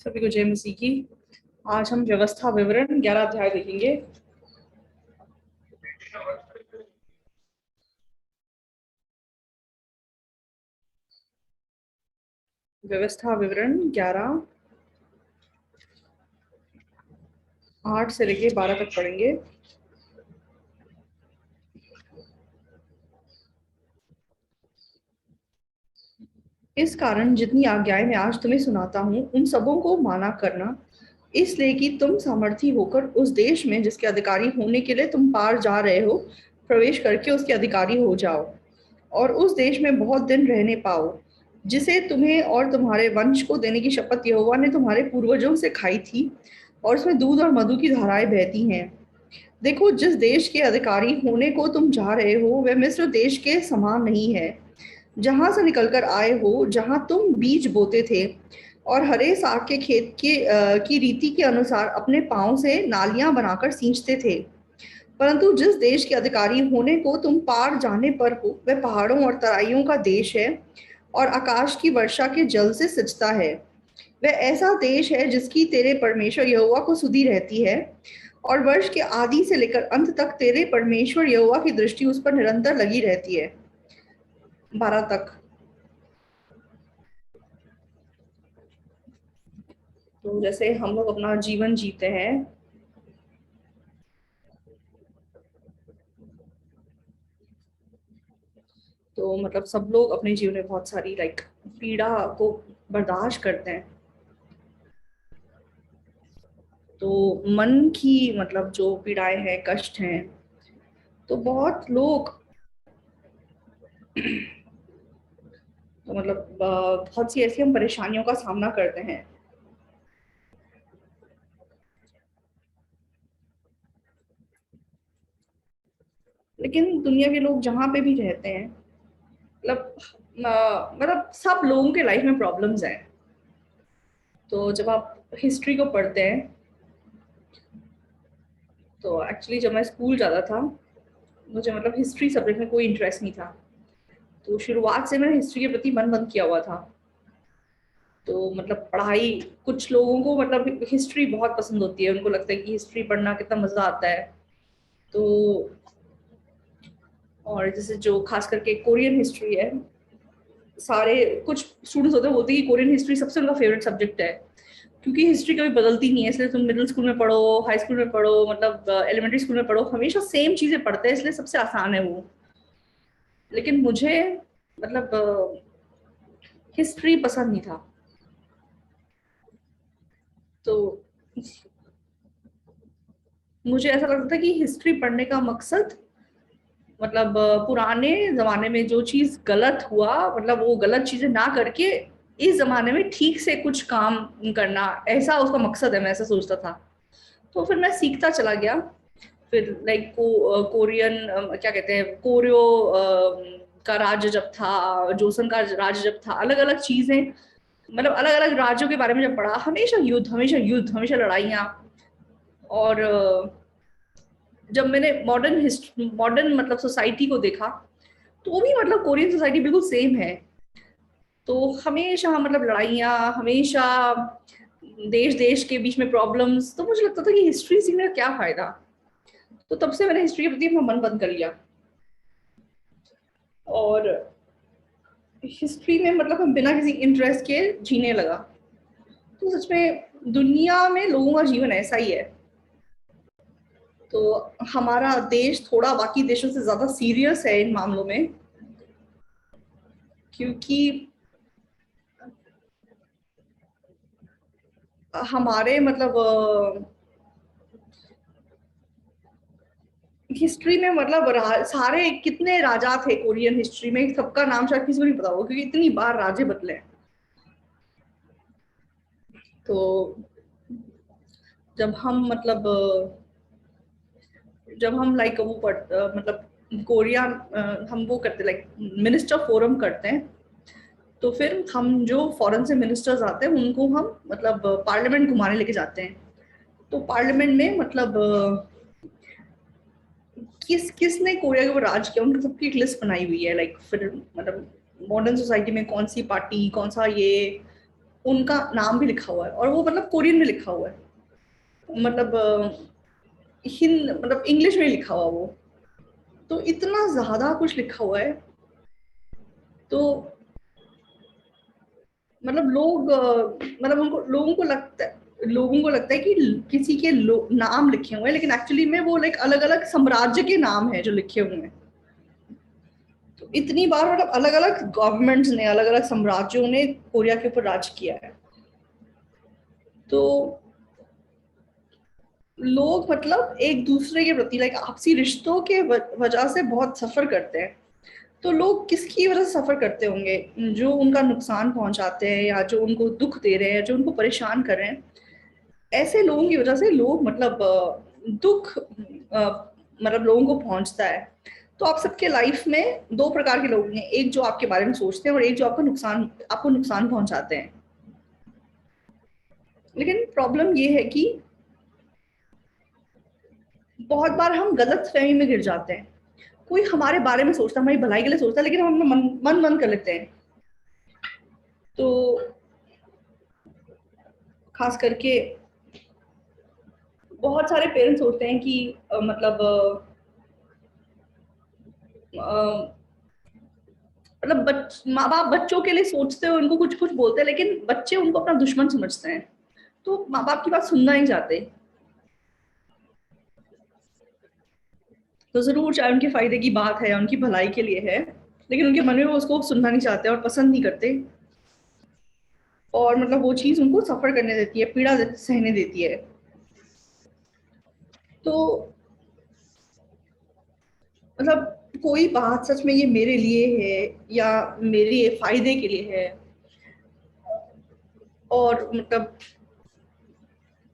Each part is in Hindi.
सभी को जय मसीह की। आज हम व्यवस्था विवरण 11 अध्याय देखेंगे। व्यवस्था विवरण 11 8 से लेके 12 तक पढ़ेंगे। इस कारण जितनी आज्ञाएं मैं आज तुम्हें सुनाता हूँ उन सबों को माना करना, इसलिए कि तुम सामर्थी होकर उस देश में जिसके अधिकारी होने के लिए तुम पार जा रहे हो प्रवेश करके उसके अधिकारी हो जाओ और उस देश में बहुत दिन रहने पाओ, जिसे तुम्हें और तुम्हारे वंश को देने की शपथ यहोवा ने तुम्हारे पूर्वजों से खाई थी, और उसमें दूध और मधु की धाराएं बहती हैं। देखो, जिस देश के अधिकारी होने को तुम जा रहे हो वह मिस्र देश के समान नहीं है, जहां से निकलकर आए हो, जहां तुम बीज बोते थे और हरे साग के खेत की रीति के अनुसार अपने पांव से नालियां बनाकर सींचते थे। परंतु जिस देश के अधिकारी होने को तुम पार जाने पर हो वह पहाड़ों और तराइयों का देश है और आकाश की वर्षा के जल से सिंचता है। वह ऐसा देश है जिसकी तेरे परमेश्वर यहोवा को सुधि रहती है, और वर्ष के आदि से लेकर अंत तक तेरे परमेश्वर यहोवा की दृष्टि उस पर निरंतर लगी रहती है। 12 तक। तो जैसे हम लोग अपना जीवन जीते हैं, तो मतलब सब लोग अपने जीवन में बहुत सारी पीड़ा को बर्दाश्त करते हैं। तो मन की मतलब जो पीड़ाएं हैं, कष्ट हैं, तो बहुत लोग तो मतलब बहुत सी ऐसी हम परेशानियों का सामना करते हैं। लेकिन दुनिया के लोग जहाँ पे भी रहते हैं, मतलब मतलब सब लोगों के लाइफ में प्रॉब्लम्स हैं। तो जब आप हिस्ट्री को पढ़ते हैं, तो एक्चुअली जब मैं स्कूल जाता था, मुझे मतलब हिस्ट्री सब्जेक्ट में कोई इंटरेस्ट नहीं था। तो शुरुआत से मैंने हिस्ट्री के प्रति मन बंद किया हुआ था। तो मतलब पढ़ाई, कुछ लोगों को मतलब हिस्ट्री बहुत पसंद होती है, उनको लगता है कि हिस्ट्री पढ़ना कितना मजा आता है। तो और जैसे जो खास करके कोरियन हिस्ट्री है, सारे कुछ स्टूडेंट्स होते हैं, बोलते हैं कि कोरियन हिस्ट्री सबसे उनका फेवरेट सब्जेक्ट है, क्योंकि हिस्ट्री कभी बदलती नहीं है। इसलिए तुम मिडिल स्कूल में पढ़ो, हाई स्कूल में पढ़ो, मतलब एलिमेंट्री स्कूल में पढ़ो, हमेशा सेम चीजें पढ़ते हैं, इसलिए सबसे आसान है वो। लेकिन मुझे मतलब हिस्ट्री पसंद नहीं था। तो मुझे ऐसा लगता था कि हिस्ट्री पढ़ने का मकसद मतलब पुराने जमाने में जो चीज गलत हुआ, मतलब वो गलत चीजें ना करके इस जमाने में ठीक से कुछ काम करना, ऐसा उसका मकसद है, मैं ऐसा सोचता था। तो फिर मैं सीखता चला गया। फिर कोरियन क्या कहते हैं, कोरियो का राज्य जब था, जोसन का राज्य जब था, अलग अलग चीजें, मतलब अलग अलग राज्यों के बारे में जब पढ़ा, हमेशा युद्ध, हमेशा युद्ध, हमेशा लड़ाइयाँ। और जब मैंने मॉडर्न मतलब सोसाइटी को देखा, तो वो भी मतलब कोरियन सोसाइटी बिल्कुल सेम है। तो हमेशा मतलब लड़ाइयाँ, हमेशा देश देश के बीच में प्रॉब्लम्स। तो मुझे लगता था कि हिस्ट्री सीखने का क्या फायदा। तो तब से मैंने हिस्ट्री के प्रति अपना मन बंद कर लिया। और हिस्ट्री में मतलब हम बिना किसी इंटरेस्ट के जीने लगा। तो सच में दुनिया में लोगों का जीवन ऐसा ही है। तो हमारा देश थोड़ा बाकी देशों से ज्यादा सीरियस है इन मामलों में, क्योंकि हमारे मतलब हिस्ट्री में मतलब सारे कितने राजा थे कोरियन हिस्ट्री में, सबका नाम शायद किसी को नहीं पता होगा, क्योंकि इतनी बार राजे बदले हैं। तो जब हम मतलब जब हम वो मतलब कोरिया हम वो करते मिनिस्टर फोरम करते हैं, तो फिर हम जो फॉरेन से मिनिस्टर्स आते हैं उनको हम मतलब पार्लियामेंट घुमाने लेके जाते हैं। तो पार्लियामेंट में मतलब किस किसने कोरिया के ऊपर राज किया, उनकी सबकी एक लिस्ट बनाई हुई है। फिर मतलब मॉडर्न सोसाइटी में कौन सी पार्टी, कौन सा ये, उनका नाम भी लिखा हुआ है, और वो मतलब कोरियन में लिखा हुआ है, मतलब हिंद मतलब इंग्लिश में लिखा हुआ वो। तो इतना ज्यादा कुछ लिखा हुआ है। तो मतलब लोग मतलब उनको लोगों को लगता है कि किसी के नाम लिखे हुए हैं, लेकिन एक्चुअली में वो लाइक अलग अलग साम्राज्य के नाम है जो लिखे हुए हैं। तो इतनी बार मतलब अलग अलग गवर्नमेंट्स ने, अलग अलग साम्राज्यों ने कोरिया के ऊपर राज किया है। तो लोग मतलब एक दूसरे के प्रति लाइक आपसी रिश्तों के वजह से बहुत सफर करते हैं। तो लोग किसकी वजह से सफर करते होंगे? जो उनका नुकसान पहुंचाते हैं, या जो उनको दुख दे रहे हैं, जो उनको परेशान कर रहे हैं, ऐसे लोगों की वजह से लोग मतलब दुख मतलब लोगों को पहुंचता है। तो आप सबके लाइफ में दो प्रकार के लोग हैं, एक जो आपके बारे में सोचते हैं और एक जो आपको नुकसान पहुंचाते हैं। लेकिन प्रॉब्लम ये है कि बहुत बार हम गलत फहमी में गिर जाते हैं। कोई हमारे बारे में सोचता है, हमारी भलाई के लिए सोचता है, लेकिन हम अपना मन कर लेते हैं। तो खास करके बहुत सारे पेरेंट्स होते हैं कि मतलब माँ बाप बच्चों के लिए सोचते हैं, उनको कुछ कुछ बोलते हैं, लेकिन बच्चे उनको अपना दुश्मन समझते हैं। तो माँ बाप की बात सुनना नहीं चाहते। तो जरूर, चाहे उनके फायदे की बात है, उनकी भलाई के लिए है, लेकिन उनके मन में वो उसको सुनना नहीं चाहते और पसंद नहीं करते। और मतलब वो चीज उनको सफर करने देती है, सहने देती है। तो मतलब कोई बात सच में ये मेरे लिए है या मेरे फायदे के लिए है, और मतलब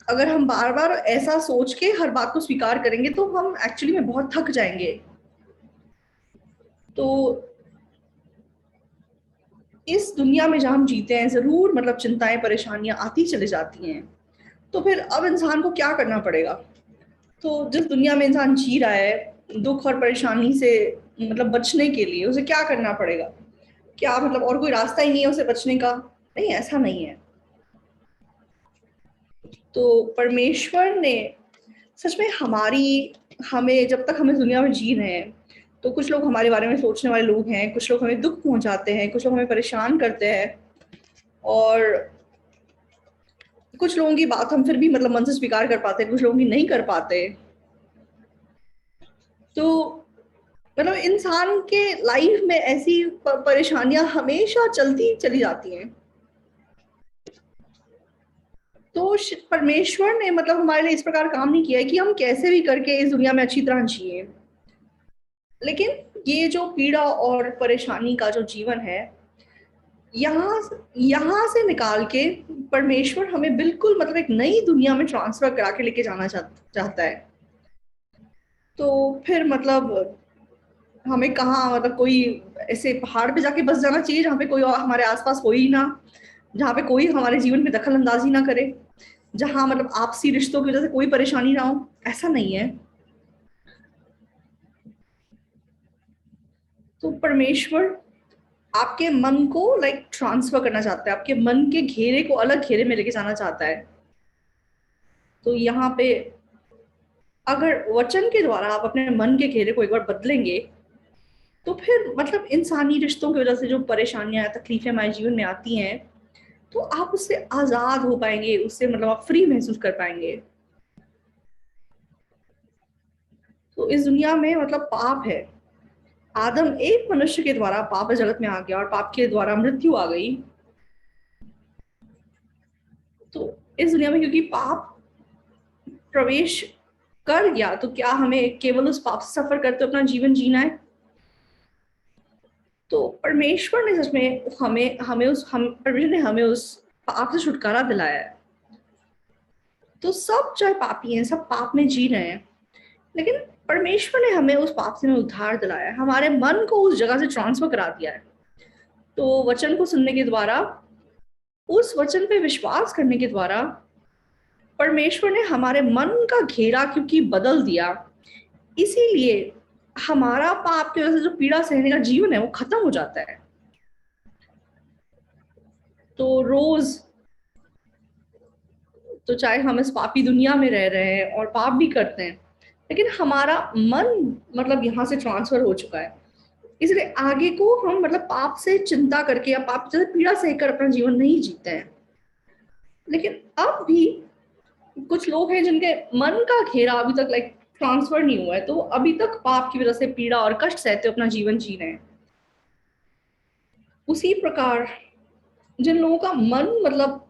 अगर हम बार बार ऐसा सोच के हर बात को स्वीकार करेंगे तो हम एक्चुअली में बहुत थक जाएंगे। तो इस दुनिया में जहाँ हम जीते हैं, जरूर मतलब चिंताएं परेशानियां आती चली जाती हैं। तो फिर अब इंसान को क्या करना पड़ेगा? तो जिस दुनिया में इंसान जी रहा है दुख और परेशानी से मतलब बचने के लिए, उसे क्या करना पड़ेगा? क्या मतलब और कोई रास्ता ही नहीं है उसे बचने का? नहीं, ऐसा नहीं है। तो परमेश्वर ने सच में हमें जब तक हम इस दुनिया में जी रहे हैं, तो कुछ लोग हमारे बारे में सोचने वाले लोग हैं, कुछ लोग हमें दुख पहुंचाते हैं, कुछ लोग हमें परेशान करते हैं, और कुछ लोगों की बात हम फिर भी मतलब मन से स्वीकार कर पाते हैं, कुछ लोगों की नहीं कर पाते। तो मतलब इंसान के लाइफ में ऐसी परेशानियां हमेशा चलती चली जाती हैं। तो परमेश्वर ने मतलब हमारे लिए इस प्रकार काम नहीं किया है कि हम कैसे भी करके इस दुनिया में अच्छी तरह जिए। लेकिन ये जो पीड़ा और परेशानी का जो जीवन है, यहाँ यहाँ से निकाल के परमेश्वर हमें बिल्कुल मतलब एक नई दुनिया में ट्रांसफर करा के लेके जाना चाहता है। तो फिर मतलब हमें कहाँ मतलब कोई ऐसे पहाड़ पे जाके बस जाना चाहिए जहाँ पे कोई और हमारे आसपास हो ही ना, जहाँ पे कोई हमारे जीवन में दखल अंदाजी ना करे, जहाँ मतलब आपसी रिश्तों की वजह से कोई परेशानी ना हो? ऐसा नहीं है। तो परमेश्वर आपके मन को लाइक ट्रांसफर करना चाहता है, आपके मन के घेरे को अलग घेरे में लेके जाना चाहता है। तो यहाँ पे अगर वचन के द्वारा आप अपने मन के घेरे को एक बार बदलेंगे, तो फिर मतलब इंसानी रिश्तों की वजह से जो परेशानियां तकलीफें हमारे जीवन में आती हैं, तो आप उससे आजाद हो पाएंगे, उससे मतलब आप फ्री महसूस कर पाएंगे। तो इस दुनिया में मतलब पाप है। आदम एक मनुष्य के द्वारा पाप जगत में आ गया, और पाप के द्वारा मृत्यु आ गई। तो इस दुनिया में क्योंकि पाप प्रवेश कर गया, तो क्या हमें केवल उस पाप से सफर करते अपना जीवन जीना है? तो परमेश्वर ने सच में हमें हमें उस हम परमेश्वर ने हमें उस पाप से छुटकारा दिलाया है। तो सब चाहे पापी हैं, सब पाप में जी रहे हैं, लेकिन परमेश्वर ने हमें उस पाप से उद्धार दिलाया है, हमारे मन को उस जगह से ट्रांसफर करा दिया है। तो वचन को सुनने के द्वारा, उस वचन पे विश्वास करने के द्वारा परमेश्वर ने हमारे मन का घेरा क्योंकि बदल दिया, इसीलिए हमारा पाप की वजह से जो पीड़ा सहने का जीवन है वो खत्म हो जाता है। तो रोज तो चाहे हम इस पापी दुनिया में रह रहे हैं और पाप भी करते हैं, लेकिन हमारा मन मतलब यहाँ से ट्रांसफर हो चुका है। इसलिए आगे को हम मतलब पाप से चिंता करके या पाप से पीड़ा सहकर अपना जीवन नहीं जीते हैं। लेकिन अब भी कुछ लोग हैं जिनके मन का घेरा अभी तक लाइक ट्रांसफर नहीं हुआ है, तो अभी तक पाप की वजह से पीड़ा और कष्ट सहते अपना जीवन जी रहे हैं। उसी प्रकार जिन लोगों का मन मतलब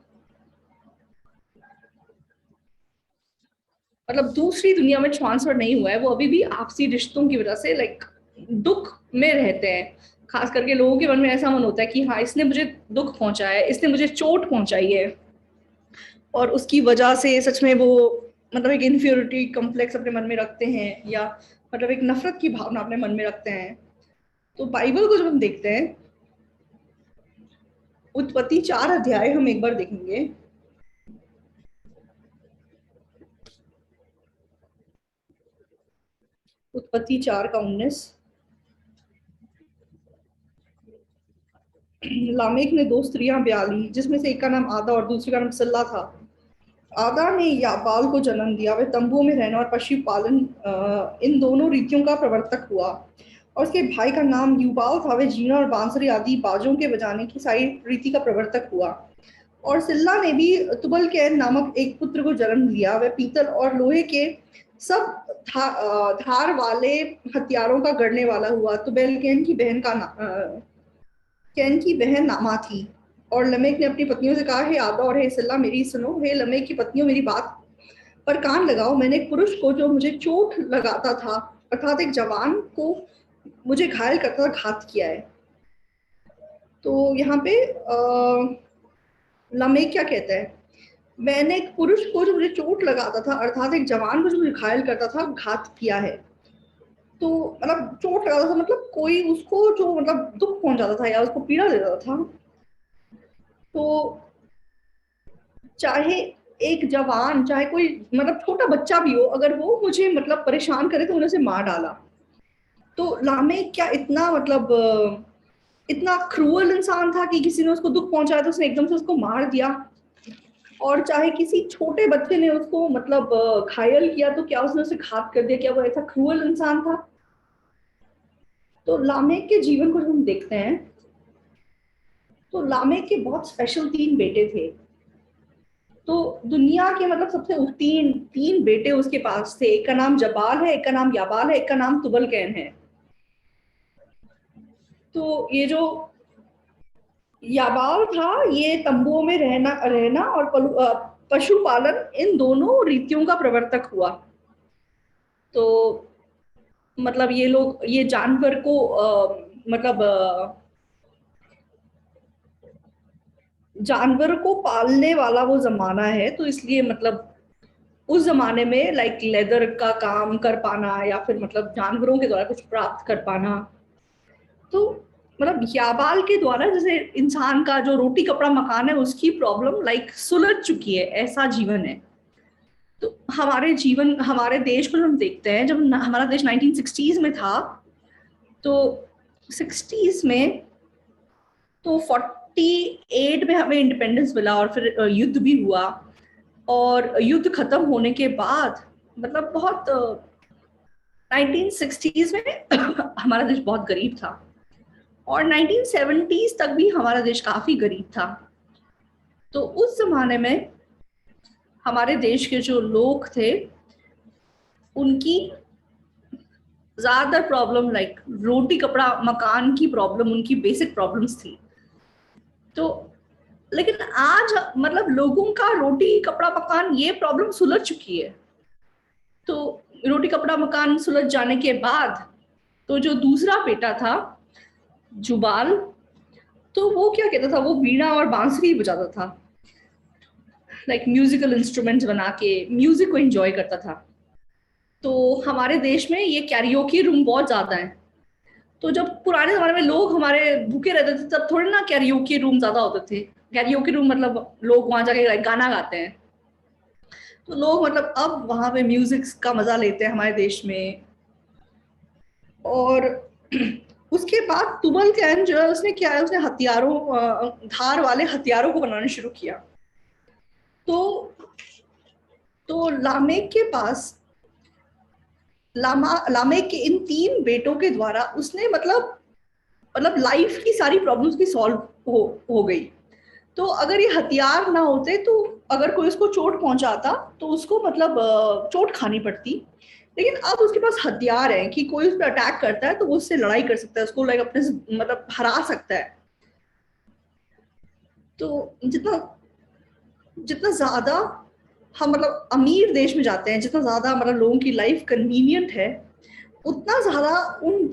दूसरी दुनिया में ट्रांसफर नहीं हुआ है, वो अभी भी आपसी रिश्तों की वजह से लाइक दुख में रहते हैं। खास करके लोगों के मन में ऐसा मन होता है कि हाँ, इसने मुझे दुख पहुंचाया है, इसने मुझे चोट पहुंचाई है, और उसकी वजह से सच में वो मतलब एक इन्फीरियरिटी कॉम्प्लेक्स अपने मन में रखते हैं, या मतलब एक नफरत की भावना अपने मन में रखते हैं। तो बाइबल को जब हम देखते हैं, उत्पत्ति 4 अध्याय हम एक बार देखेंगे। उत्पत्ति 4 का 19। लामेक ने 2 स्त्रियां ब्याह ली, जिसमें से एक का नाम आदा और दूसरी का नाम सिल्ला था। आदा ने याबाल को जन्म दिया। वह तंबुओं में रहना और पशुपालन इन दोनों रीतियों का प्रवर्तक हुआ। और उसके भाई का नाम यूबाल था। वह जीना और बांसुरी आदि बाजों के बजाने की सारी रीति का प्रवर्तक हुआ। और सिल्ला ने भी तुबल कैन नामक एक पुत्र को जन्म दिया। वह पीतल और लोहे के सब धार वाले हथियारों का गढ़ने वाला हुआ। तुबेल कैन की बहन नामा थी। और लमेक ने अपनी पत्नियों से कहा, हे आदा और हे सिल्ला, मेरी सुनो। हे लमेक की पत्नियों, मेरी बात पर कान लगाओ। मैंने एक पुरुष को जो मुझे चोट लगाता था, अर्थात एक जवान को मुझे घायल करता था, घात किया है। तो यहाँ पे लमेक क्या कहता है? मैंने एक पुरुष को जो मुझे चोट लगाता था, अर्थात एक जवान को जो मुझे घायल करता था, घात किया है। तो मतलब चोट लगाता था मतलब कोई उसको जो मतलब दुख पहुंचाता था या उसको पीड़ा देता था। तो चाहे एक जवान, चाहे कोई मतलब छोटा बच्चा भी हो, अगर वो मुझे मतलब परेशान करे तो मैंने उसे मार डाला। तो लामेक क्या इतना मतलब इतना क्रूअल इंसान था कि किसी ने उसको दुख पहुंचाया तो उसने एकदम से उसको मार दिया। और चाहे किसी छोटे बच्चे ने उसको मतलब घायल किया तो क्या उसने उसे घात कर दिया? क्या वो ऐसा क्रूअल इंसान था? तो लामेक के जीवन को जब हम देखते हैं, तो लामेक के बहुत स्पेशल 3 बेटे थे। तो दुनिया के मतलब सबसे तीन तीन बेटे उसके पास थे। एक का नाम जबाल है, एक का नाम याबाल है, एक का नाम तुबल कैन है। तो ये जो याबाल था, ये तंबुओं में रहना रहना और पशुपालन इन दोनों रीतियों का प्रवर्तक हुआ। तो मतलब ये लोग ये जानवर को मतलब जानवर को पालने वाला वो जमाना है, तो इसलिए मतलब उस जमाने में लाइक लेदर का काम कर पाना या फिर मतलब जानवरों के द्वारा कुछ प्राप्त कर पाना, तो मतलब याबाल के द्वारा जैसे इंसान का जो रोटी कपड़ा मकान है उसकी प्रॉब्लम लाइक सुलझ चुकी है, ऐसा जीवन है। तो हमारे जीवन हमारे देश को हम देखते हैं, जब हमारा देश 1960s में था, तो 60s में तो 48 में हमें इंडिपेंडेंस मिला और फिर युद्ध भी हुआ। और युद्ध खत्म होने के बाद मतलब बहुत 1960s में हमारा देश बहुत गरीब था, और 1970s तक भी हमारा देश काफी गरीब था। तो उस जमाने में हमारे देश के जो लोग थे, उनकी ज्यादातर प्रॉब्लम लाइक रोटी कपड़ा मकान की प्रॉब्लम उनकी बेसिक प्रॉब्लम्स थी। तो लेकिन आज मतलब लोगों का रोटी कपड़ा मकान ये प्रॉब्लम सुलझ चुकी है। तो रोटी कपड़ा मकान सुलझ जाने के बाद तो जो दूसरा बेटा था जुबाल, तो वो क्या कहता था? वो बीड़ा और बांसुरी बजाता था, लाइक म्यूजिकल इंस्ट्रूमेंट्स बना के म्यूजिक को एंजॉय करता था। तो हमारे देश में ये कैरियोकी रूम बहुत ज्यादा है। तो जब पुराने जमाने में लोग हमारे भूखे रहते थे, तब थोड़े ना कैरियोकी रूम ज्यादा होते थे। कैरियोकी रूम मतलब लोग वहां जाके गाना गाते हैं। तो लोग मतलब अब वहां पे म्यूजिक का मजा लेते हैं हमारे देश में। और उसके बाद तुबल कैन जो है उसने क्या है, उसने हथियारों धार वाले हथियारों को बनाना शुरू किया। तो तो लामेक के पास लामेक के इन 3 बेटों के द्वारा उसने मतलब लाइफ की सारी प्रॉब्लम्स की सॉल्व हो गई। तो अगर ये हथियार ना होते तो अगर कोई उसको चोट पहुंचाता तो उसको चोट खानी पड़ती। लेकिन अब उसके पास हथियार है कि कोई उस पर अटैक करता है तो वो उससे लड़ाई कर सकता है, उसको लाइक अपने से हरा सकता है। तो जितना जितना ज्यादा हम अमीर देश में जाते हैं, जितना ज्यादा लोगों की लाइफ कन्वीनियंट है, उतना ज्यादा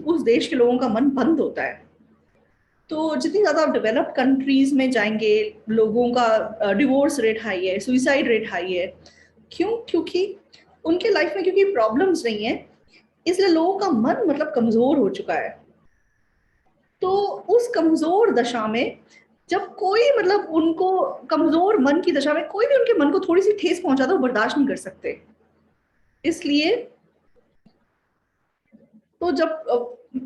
उस देश के लोगों का मन बंद होता है। तो जितनी ज्यादा आप डेवलप्ड कंट्रीज में जाएंगे, लोगों का डिवोर्स रेट हाई है, सुइसाइड रेट हाई है। क्यों? क्योंकि उनके लाइफ में क्योंकि प्रॉब्लम्स नहीं है, इसलिए लोगों का मन कमजोर हो चुका है। तो उस कमजोर दशा में जब कोई उनको कमजोर मन की दशा में कोई भी उनके मन को थोड़ी सी ठेस पहुंचाता है वो बर्दाश्त नहीं कर सकते। इसलिए तो जब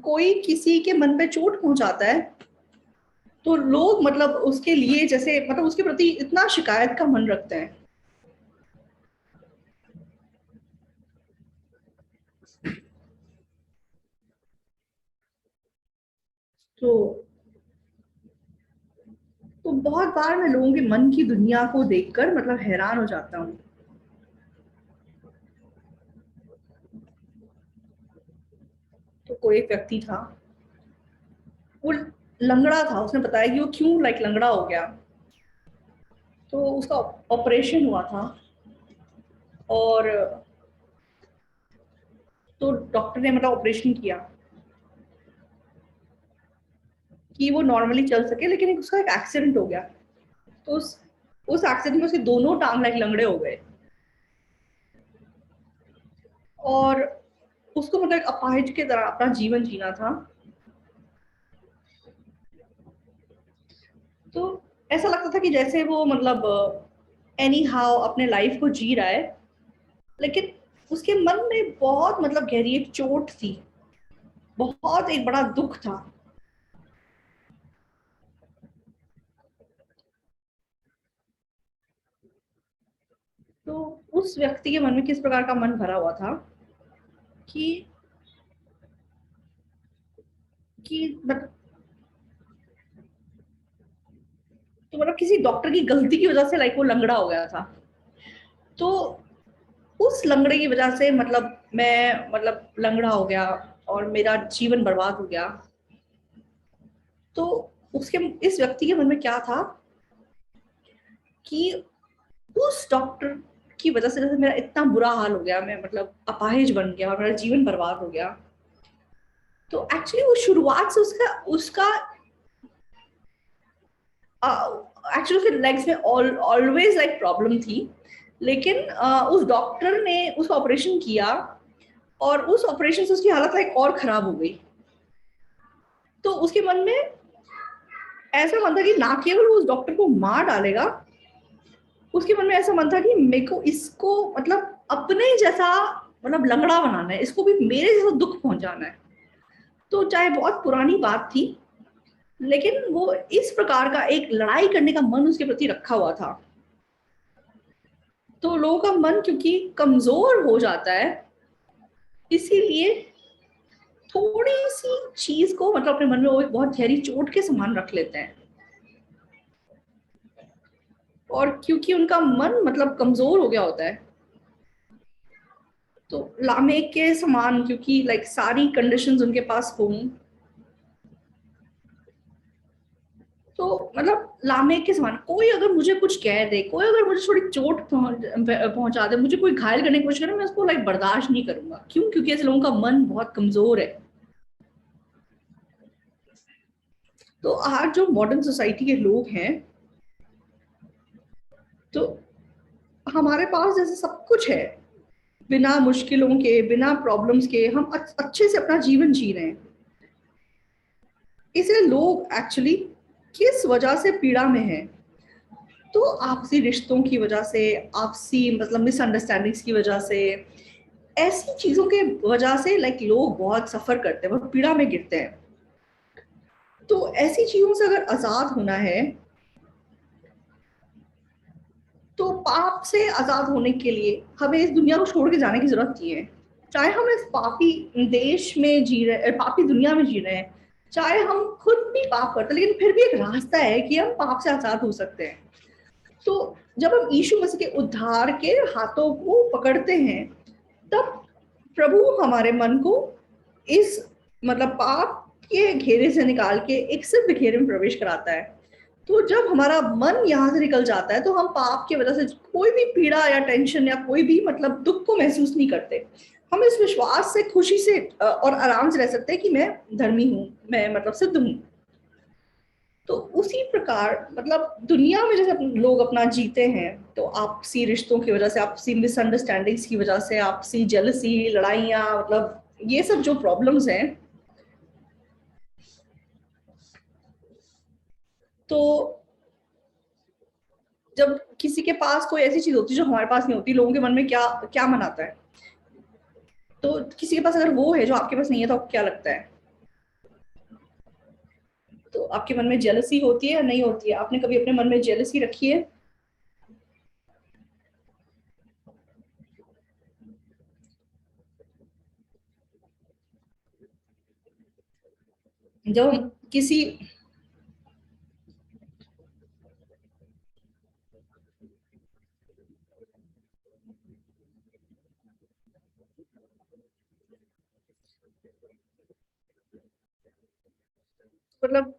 कोई किसी के मन पे चोट पहुंचाता है तो लोग उसके लिए जैसे उसके प्रति इतना शिकायत का मन रखते हैं। तो बहुत बार मैं लोगों के मन की दुनिया को देखकर हैरान हो जाता हूँ। तो कोई एक व्यक्ति था, वो लंगड़ा था। उसने बताया कि वो क्यों लंगड़ा हो गया। तो उसका ऑपरेशन हुआ था, और तो डॉक्टर ने ऑपरेशन किया कि वो नॉर्मली चल सके, लेकिन उसका एक एक्सीडेंट हो गया। तो उस एक्सीडेंट में उसके दोनों टांग लंगड़े हो गए, और उसको एक अपाहिज की तरह अपना जीवन जीना था। तो ऐसा लगता था कि जैसे वो एनी हाउ अपने लाइफ को जी रहा है, लेकिन उसके मन में बहुत गहरी एक चोट थी, बहुत एक बड़ा दुख था। तो उस व्यक्ति के मन में किस प्रकार का मन भरा हुआ था कि कि तो किसी डॉक्टर की गलती की वजह से वो लंगड़ा हो गया था। तो उस लंगड़े की वजह से मैं लंगड़ा हो गया और मेरा जीवन बर्बाद हो गया। तो उसके इस व्यक्ति के मन में क्या था कि उस डॉक्टर की वजह से जैसे मेरा इतना बुरा हाल हो गया, मैं अपाहिज बन गया और मेरा जीवन बर्बाद हो गया। तो एक्चुअली वो शुरुआत से उसका उसका एक्चुअली उसके लेग्स में ऑलवेज प्रॉब्लम थी। लेकिन उस डॉक्टर ने उसका ऑपरेशन किया, और उस ऑपरेशन से उसकी हालत और खराब हो गई। तो उसके मन में ऐसा मन था कि ना केवल वो उस डॉक्टर को मार डालेगा, उसके मन में ऐसा मन था कि मेरे को इसको अपने जैसा लंगड़ा बनाना है, इसको भी मेरे जैसा दुख पहुंचाना है। तो चाहे बहुत पुरानी बात थी, लेकिन वो इस प्रकार का एक लड़ाई करने का मन उसके प्रति रखा हुआ था। तो लोगों का मन क्योंकि कमजोर हो जाता है, इसीलिए थोड़ी सी चीज को अपने मन में वो एक बहुत गहरी चोट के समान रख लेते हैं। और क्योंकि उनका मन कमजोर हो गया होता है, तो लामेक के समान क्योंकि सारी कंडीशंस उनके पास हों, तो लामेक के समान कोई अगर मुझे कुछ कह दे, कोई अगर मुझे थोड़ी चोट पहुंचा दे, मुझे कोई घायल करने की कोशिश करे, मैं उसको बर्दाश्त नहीं करूंगा। क्यों? क्योंकि ऐसे लोगों का मन बहुत कमजोर है। तो आज जो मॉडर्न सोसाइटी के लोग हैं, तो हमारे पास जैसे सब कुछ है, बिना मुश्किलों के, बिना प्रॉब्लम्स के हम अच्छे से अपना जीवन जी रहे हैं। इसलिए लोग एक्चुअली किस वजह से पीड़ा में हैं? तो आपसी रिश्तों की वजह से, आपसी मिसअंडरस्टैंडिंग्स की वजह से, ऐसी चीजों के वजह से लोग बहुत सफर करते हैं, बहुत पीड़ा में गिरते हैं। तो ऐसी चीजों से अगर आजाद होना है, तो पाप से आजाद होने के लिए हमें इस दुनिया को छोड़ के जाने की जरूरत नहीं है। चाहे हम इस पापी देश में जी रहे, पापी दुनिया में जी रहे हैं, चाहे हम खुद भी पाप करते हैं, लेकिन फिर भी एक रास्ता है कि हम पाप से आजाद हो सकते हैं। तो जब हम यीशु मसीह के उद्धार के हाथों को पकड़ते हैं, तब प्रभु हमारे मन को इस मतलब पाप के घेरे से निकाल के एक सिद्ध घेरे में प्रवेश कराता है। तो जब हमारा मन यहाँ से निकल जाता है, तो हम पाप की वजह से कोई भी पीड़ा या टेंशन या कोई भी मतलब दुख को महसूस नहीं करते। हम इस विश्वास से, खुशी से और आराम से रह सकते हैं कि मैं धर्मी हूँ, मैं मतलब सिद्ध हूँ। तो उसी प्रकार मतलब दुनिया में जैसे लोग अपना जीते हैं, तो आपसी रिश्तों की वजह से, आपसी मिसअंडरस्टैंडिंग्स की वजह से, आपसी जेलसी, लड़ाइयाँ, मतलब ये सब जो प्रॉब्लम्स हैं, तो जब किसी के पास कोई ऐसी चीज होती है जो हमारे पास नहीं होती, लोगों के मन में क्या क्या मन आता है? तो किसी के पास अगर वो है जो आपके पास नहीं है, तो आपको क्या लगता है? तो आपके मन में जेलसी होती है या नहीं होती है? आपने कभी अपने मन में जेलसी रखी है? जब हम किसी मतलब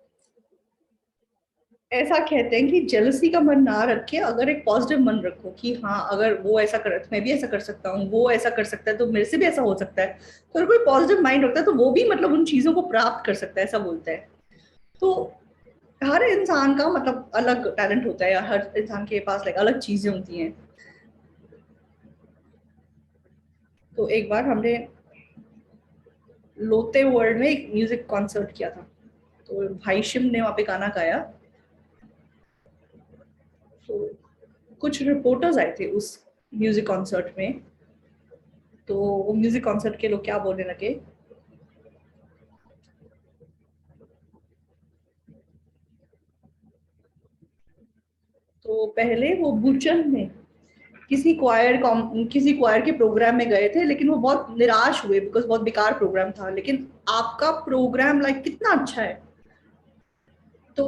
ऐसा कहते हैं कि जेलसी का मन ना रखे, अगर एक पॉजिटिव मन रखो कि हाँ, अगर वो ऐसा कर, मैं भी ऐसा कर सकता हूँ, वो ऐसा कर सकता है, तो मेरे से भी ऐसा हो सकता है। तो अगर कोई पॉजिटिव माइंड रखता है, तो वो भी मतलब उन चीजों को प्राप्त कर सकता है, ऐसा बोलते हैं। तो हर इंसान का मतलब अलग टैलेंट होता है, या हर इंसान के पास लाइक अलग चीजें होती हैं। तो एक बार हमने लोते वर्ल्ड में एक म्यूजिक कॉन्सर्ट किया था। तो भाई शिव ने वहाँ पे गाना गाया। तो कुछ रिपोर्टर्स आए थे उस म्यूजिक कॉन्सर्ट में। तो वो म्यूजिक कॉन्सर्ट के लोग क्या बोलने लगे, तो पहले वो बुचन में किसी क्वायर के प्रोग्राम में गए थे, लेकिन वो बहुत निराश हुए बिकॉज बहुत बेकार प्रोग्राम था। लेकिन आपका प्रोग्राम लाइक कितना अच्छा है। तो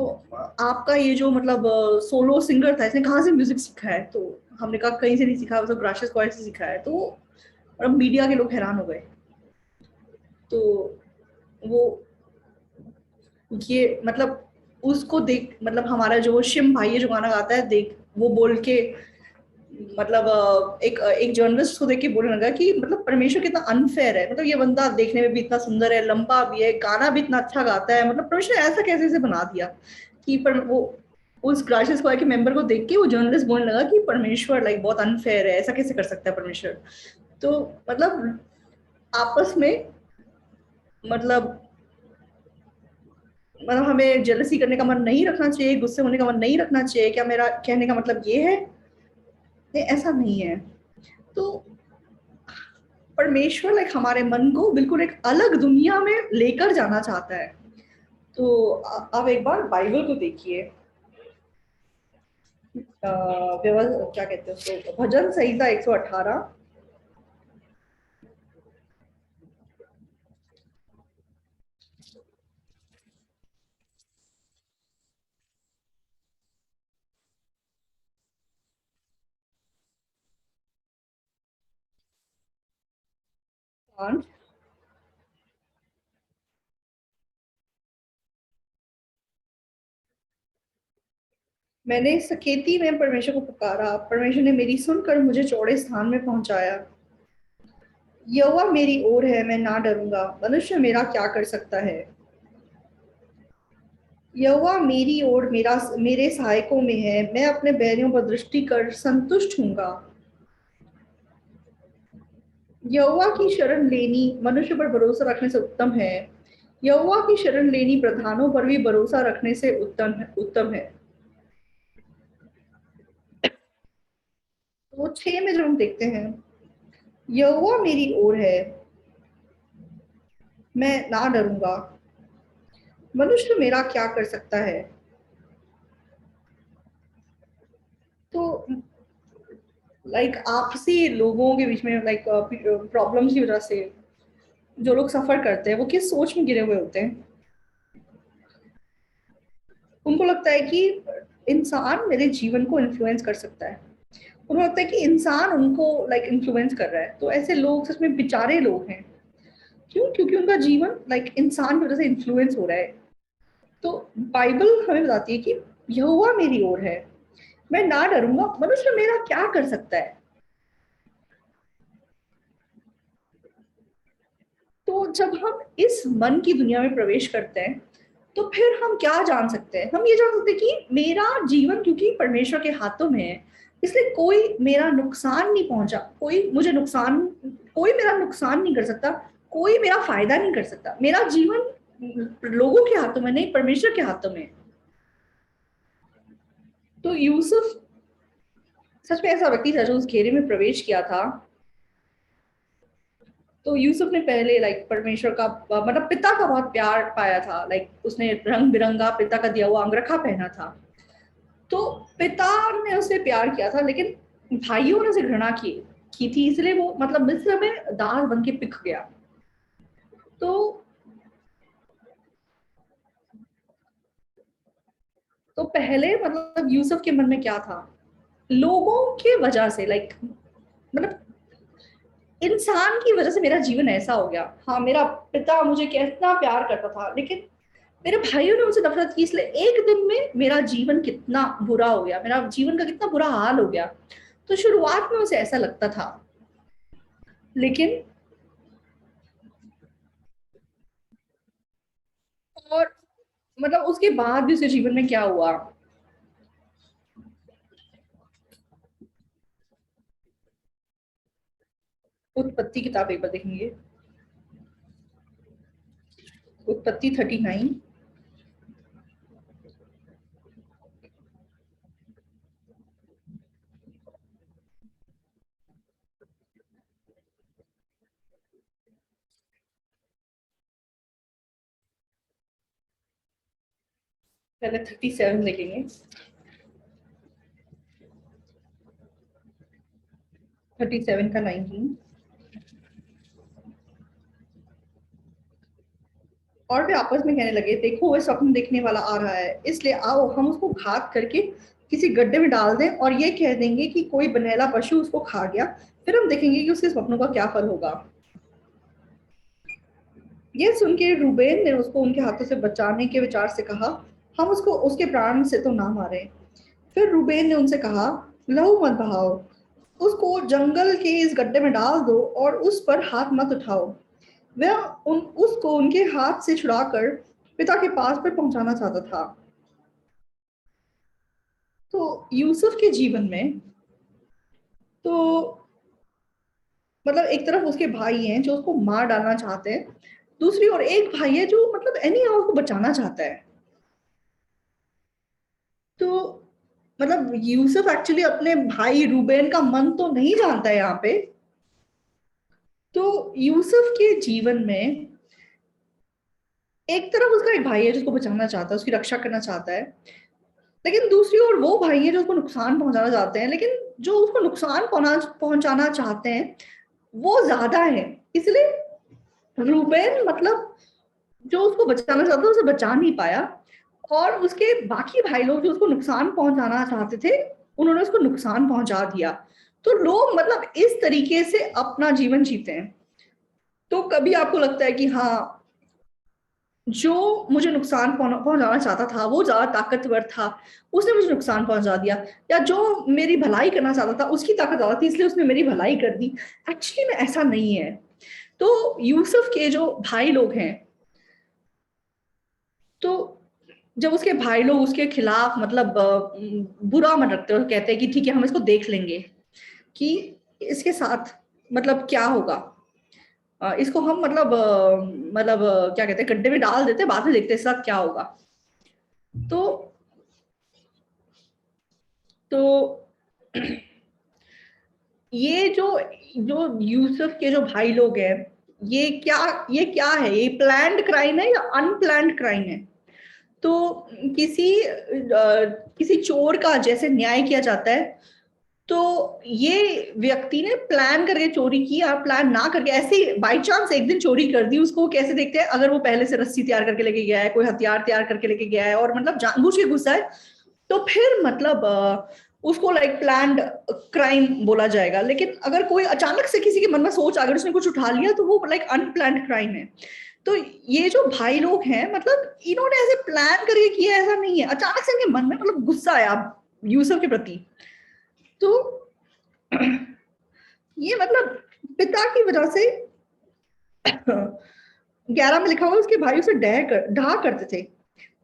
आपका ये जो मतलब सोलो सिंगर था, इसने कहाँ से म्यूजिक सीखा है? तो हमने कहा कहीं से नहीं सीखा, मतलब ग्राशियस क्वायर से सीखा है। तो अब मीडिया के लोग हैरान हो गए। तो वो ये मतलब उसको देख, मतलब हमारा जो शिम भाई है जो गाना गाता है, देख वो बोल के मतलब एक एक जर्नलिस्ट को देख के बोलने लगा कि मतलब परमेश्वर कितना अनफेयर है, मतलब ये बंदा देखने में भी इतना सुंदर है, लंबा भी है, गाना भी इतना अच्छा गाता है, मतलब परमेश्वर ने ऐसा कैसे इसे बना दिया कि पर वो उस ग्राशियस क्वायर के मेंबर को देख के वो जर्नलिस्ट बोलने लगा कि परमेश्वर लाइक बहुत अनफेयर है, ऐसा कैसे कर सकता है परमेश्वर? तो मतलब आपस में मतलब मतलब हमें जेलसी करने का मन नहीं रखना चाहिए, गुस्से होने का मन नहीं रखना चाहिए, क्या मेरा कहने का मतलब ये है? नहीं, ऐसा नहीं है। तो परमेश्वर लाइक हमारे मन को बिल्कुल एक अलग दुनिया में लेकर जाना चाहता है। तो आप एक बार बाइबल को देखिए। क्या कहते हैं उसको, भजन संहिता 118। मैंने सकेती में परमेश्वर को पुकारा, परमेश्वर ने मेरी सुनकर मुझे चौड़े स्थान में पहुंचाया। यहोवा मेरी ओर है, मैं ना डरूंगा, मनुष्य मेरा क्या कर सकता है? यहोवा मेरी ओर, मेरा मेरे सहायकों में है, मैं अपने बैरियों पर दृष्टि कर संतुष्ट हूंगा। यहोवा की शरण लेनी मनुष्य पर भरोसा रखने से उत्तम है। यहोवा की शरण लेनी प्रधानों पर भी भरोसा रखने से उत्तम है। तो 6 में जब हम देखते हैं, यहोवा मेरी ओर है, मैं ना डरूंगा, मनुष्य मेरा क्या कर सकता है? तो लाइक आपसी लोगों के बीच में लाइक प्रॉब्लम्स की वजह से जो लोग सफर करते हैं वो किस सोच में गिरे हुए होते हैं। उनको लगता है कि इंसान मेरे जीवन को इन्फ्लुएंस कर सकता है, उनको लगता है कि इंसान उनको लाइक इन्फ्लुएंस कर रहा है। तो ऐसे लोग सच में बेचारे लोग हैं। क्यों? क्योंकि उनका जीवन लाइक इंसान की वजह से इन्फ्लुएंस हो रहा है। तो बाइबल हमें बताती है कि यहोवा मेरी ओर है, मैं ना डरूंगा, मनुष्य मेरा क्या कर सकता है। तो जब हम इस मन की दुनिया में प्रवेश करते हैं तो फिर हम क्या जान सकते हैं? हम ये जान सकते हैं कि मेरा जीवन क्योंकि परमेश्वर के हाथों में है, इसलिए कोई मेरा नुकसान नहीं पहुंचा, कोई मेरा नुकसान नहीं कर सकता, कोई मेरा फायदा नहीं कर सकता। मेरा जीवन लोगों के हाथों में नहीं, परमेश्वर के हाथों में। तो यूसुफ सच में ऐसा व्यक्ति था जो उस घेरे में प्रवेश किया था। तो यूसुफ ने पहले लाइक परमेश्वर का मतलब पिता का बहुत प्यार पाया था। लाइक उसने रंग बिरंगा पिता का दिया हुआ अंगरखा पहना था। तो पिता ने उसे प्यार किया था, लेकिन भाइयों ने उसे घृणा की थी, इसलिए वो मतलब मिस्र में दास बन के पिक गया। तो तो पहले मतलब यूसुफ के मन में क्या था? लोगों के वजह से लाइक मतलब इंसान की वजह से मेरा जीवन ऐसा हो गया। हाँ, मेरा पिता मुझे कितना प्यार करता था, लेकिन मेरे भाइयों ने मुझसे नफरत की, इसलिए एक दिन में मेरा जीवन कितना बुरा हो गया, मेरा जीवन का कितना बुरा हाल हो गया। तो शुरुआत में उसे ऐसा लगता था, लेकिन और मतलब उसके बाद भी उसके जीवन में क्या हुआ? उत्पत्ति किताब एक बार देखेंगे। उत्पत्ति 39। पहले 37 देखेंगे। 37 का 19। और वे आपस में कहने लगे, देखो वह स्वप्न देखने वाला आ रहा है, इसलिए आओ हम उसको घात करके किसी गड्ढे में डाल दें और ये कह देंगे कि कोई बनेला पशु उसको खा गया, फिर हम देखेंगे कि उसके स्वप्नों का क्या फल होगा। ये सुन के रूबेन ने उसको उनके हाथों से बचाने के विचार से कहा, हम उसको उसके प्राण से तो ना मारे। फिर रूबेन ने उनसे कहा, लहू मत बहाओ, उसको जंगल के इस गड्ढे में डाल दो और उस पर हाथ मत उठाओ। वह उसको उनके हाथ से छुड़ाकर पिता के पास पर पहुंचाना चाहता था। तो यूसुफ के जीवन में तो मतलब एक तरफ उसके भाई हैं जो उसको मार डालना चाहते हैं, दूसरी ओर एक भाई है जो मतलब एनी हाउ उसको बचाना चाहता है। तो मतलब यूसुफ एक्चुअली अपने भाई रूबेन का मन तो नहीं जानता है यहाँ पे। तो यूसुफ के जीवन में एक तरफ उसका एक भाई है जिसको बचाना चाहता है, उसकी रक्षा करना चाहता है, लेकिन दूसरी ओर वो भाई है जो उसको नुकसान पहुंचाना चाहते हैं, लेकिन जो उसको नुकसान पहुंचाना चाहते हैं वो ज्यादा है। इसलिए रूबेन मतलब जो उसको बचाना चाहता था उसे बचा नहीं पाया, और उसके बाकी भाई लोग जो उसको नुकसान पहुंचाना चाहते थे उन्होंने उसको नुकसान पहुंचा दिया। तो लोग मतलब इस तरीके से अपना जीवन जीते हैं। तो कभी आपको लगता है कि हाँ, जो मुझे नुकसान पहुंचाना चाहता था वो ज्यादा ताकतवर था, उसने मुझे नुकसान पहुंचा दिया, या जो मेरी भलाई करना चाहता था उसकी ताकत ज्यादा थी इसलिए उसने मेरी भलाई कर दी। एक्चुअली में ऐसा नहीं है। तो यूसुफ के जो भाई लोग हैं, तो जब उसके भाई लोग उसके खिलाफ मतलब बुरा मन रखते हैं और कहते हैं कि ठीक है हम इसको देख लेंगे कि इसके साथ मतलब क्या होगा, इसको हम क्या कहते हैं गड्ढे में डाल देते हैं, बाद में देखते हैं इसके साथ क्या होगा। तो तो ये जो जो यूसुफ के जो भाई लोग हैं, ये क्या है? ये प्लान्ड क्राइम है या अनप्लान्ड क्राइम है? तो किसी चोर का जैसे न्याय किया जाता है, तो ये व्यक्ति ने प्लान करके चोरी की, और प्लान ना करके ऐसे बाई चांस एक दिन चोरी कर दी। उसको कैसे देखते हैं, अगर वो पहले से रस्सी तैयार करके लेके गया है, कोई हथियार तैयार करके लेके गया है और मतलब जानबूझ के घुसा है, तो फिर मतलब उसको लाइक प्लान्ड क्राइम बोला जाएगा। लेकिन अगर कोई अचानक से किसी के मन में सोच अगर उसने कुछ उठा लिया, तो वो लाइक अनप्लान्ड क्राइम है। तो ये जो भाई लोग हैं, मतलब इन्होंने ऐसे प्लान करके किया, ऐसा नहीं है, अचानक से इनके मन में मतलब गुस्सा आया यूसुफ के प्रति। तो ये मतलब पिता की वजह से 11 में लिखा हुआ उसके भाई उसे ढा करते थे,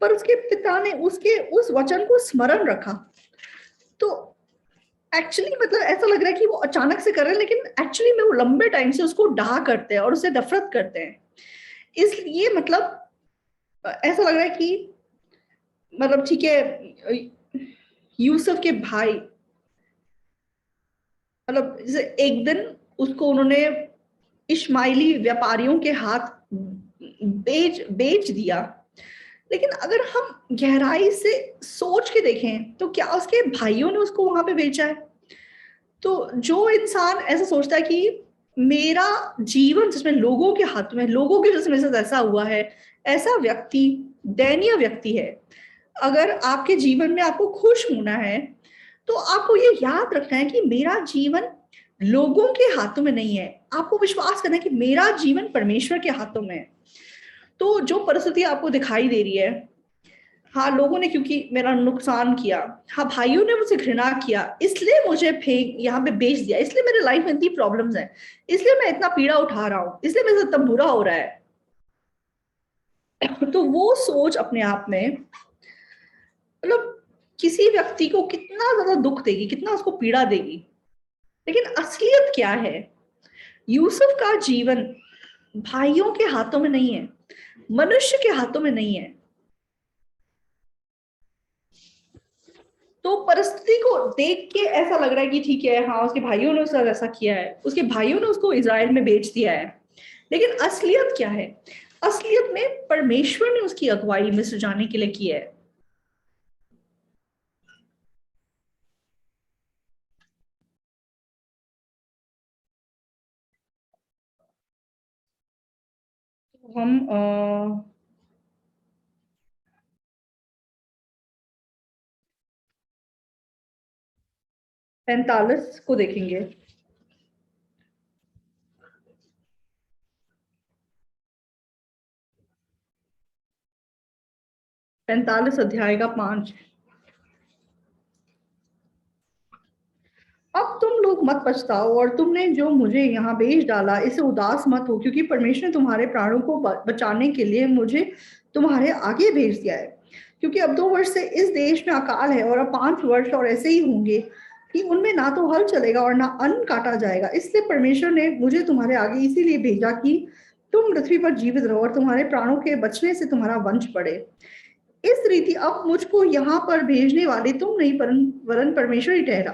पर उसके पिता ने उसके उस वचन को स्मरण रखा। तो एक्चुअली मतलब ऐसा लग रहा है कि वो अचानक से कर रहे हैं, लेकिन एक्चुअली में वो लंबे टाइम से उसको ढा करते हैं और उसे नफरत करते हैं। इसलिए मतलब ऐसा लग रहा है कि मतलब ठीक है, यूसुफ के भाई मतलब जैसे एक दिन उसको उन्होंने इश्माइली व्यापारियों के हाथ बेच बेच दिया। लेकिन अगर हम गहराई से सोच के देखें, तो क्या उसके भाइयों ने उसको वहां पे बेचा है? तो जो इंसान ऐसा सोचता है कि मेरा जीवन जिसमें लोगों के हाथ में, लोगों की वजह से मेरे साथ ऐसा हुआ है, ऐसा व्यक्ति दयनीय व्यक्ति है। अगर आपके जीवन में आपको खुश होना है, तो आपको ये याद रखना है कि मेरा जीवन लोगों के हाथों में नहीं है। आपको विश्वास करना है कि मेरा जीवन परमेश्वर के हाथों में है। तो जो परिस्थिति आपको दिखाई दे रही है, हाँ लोगों ने क्योंकि मेरा नुकसान किया, हाँ भाइयों ने मुझे घृणा किया, इसलिए मुझे फेंक यहाँ पे बेच दिया, इसलिए मेरे लाइफ में इतनी प्रॉब्लम्स हैं, इसलिए मैं इतना पीड़ा उठा रहा हूँ, इसलिए मेरे साथ इतना बुरा हो रहा है। तो वो सोच अपने आप में मतलब किसी व्यक्ति को कितना ज्यादा दुख देगी, कितना उसको पीड़ा देगी। लेकिन असलियत क्या है? यूसुफ का जीवन भाइयों के हाथों में नहीं है, मनुष्य के हाथों में नहीं है। तो परिस्थिति को देख के ऐसा लग रहा है कि ठीक है, हाँ उसके भाइयों ने उसका ऐसा किया है, उसके भाइयों ने उसको इज़राइल में बेच दिया है। लेकिन असलियत क्या है? असलियत में परमेश्वर ने उसकी अगुवाई मिस्र जाने के लिए की है। हम 45 को देखेंगे। 45 अध्याय का 5। अब तुम लोग मत पछताओ, और तुमने जो मुझे यहाँ भेज डाला इससे उदास मत हो, क्योंकि परमेश्वर ने तुम्हारे प्राणों को बचाने के लिए मुझे तुम्हारे आगे भेज दिया है। क्योंकि अब 2 वर्ष से इस देश में अकाल है, और अब 5 वर्ष और ऐसे ही होंगे कि उनमें ना तो हल चलेगा और ना अन्न काटा जाएगा। इसलिए परमेश्वर ने मुझे तुम्हारे आगे इसीलिए भेजा कि तुम पृथ्वी पर जीवित रहो और तुम्हारे प्राणों के बचने से तुम्हारा वंश बढ़े। इस रीति अब मुझको यहाँ पर भेजने वाले तुम नहीं, वरन परमेश्वर ही ठहरा।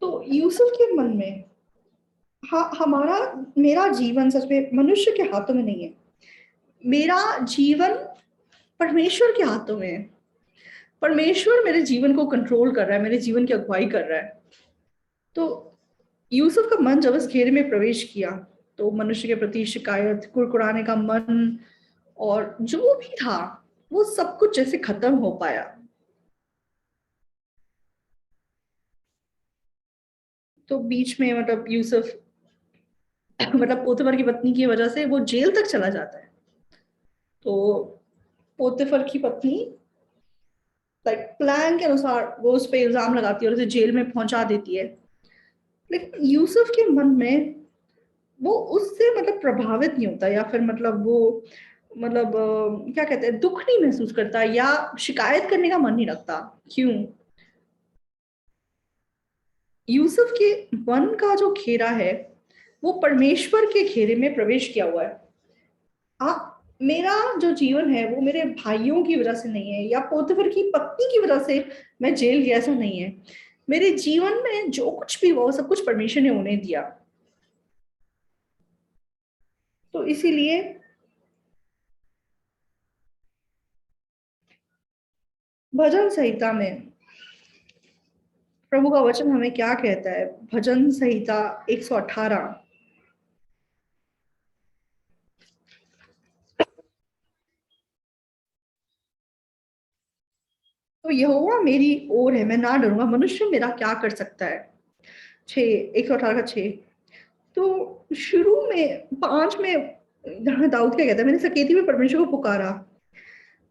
तो यूसुफ के मन में, हाँ हमारा मेरा जीवन सच में मनुष्य के हाथों में नहीं है, मेरा जीवन परमेश्वर के हाथों में है। परमेश्वर मेरे जीवन को कंट्रोल कर रहा है, मेरे जीवन की अगुवाई कर रहा है। तो यूसुफ का मन जब इस घेरे में प्रवेश किया, तो मनुष्य के प्रति शिकायत, कुड़कुड़ाने का मन और जो भी था, वो सब कुछ जैसे खत्म हो पाया। तो बीच में मतलब यूसुफ मतलब पोतीफर की पत्नी की वजह से वो जेल तक चला जाता है। तो पोतीफर की पत्नी लाइक प्लान के अनुसार वो उस पर इल्जाम लगाती है और उसे जेल में पहुंचा देती है। लेकिन यूसुफ के मन में वो उससे मतलब प्रभावित नहीं होता, या फिर मतलब वो मतलब क्या कहते हैं, दुख नहीं महसूस करता या शिकायत करने का मन नहीं रखता। क्यों? यूसुफ के मन का जो घेरा है, वो परमेश्वर के घेरे में प्रवेश किया हुआ है। मेरा जो जीवन है वो मेरे भाइयों की वजह से नहीं है, या पोतीफर की पत्नी की वजह से मैं जेल गया, ऐसा नहीं है। मेरे जीवन में जो कुछ भी हुआ वो सब कुछ परमेश्वर ने उन्हें दिया। तो इसीलिए भजन संहिता में प्रभु का वचन हमें क्या कहता है? भजन संहिता 118। तो यहोवा मेरी ओर है, मैं ना डरूंगा, मनुष्य मेरा क्या कर सकता है? 118 का 6। तो शुरू में 5 में दाऊद क्या कहता है? मैंने सकेती में परमेश्वर को पुकारा,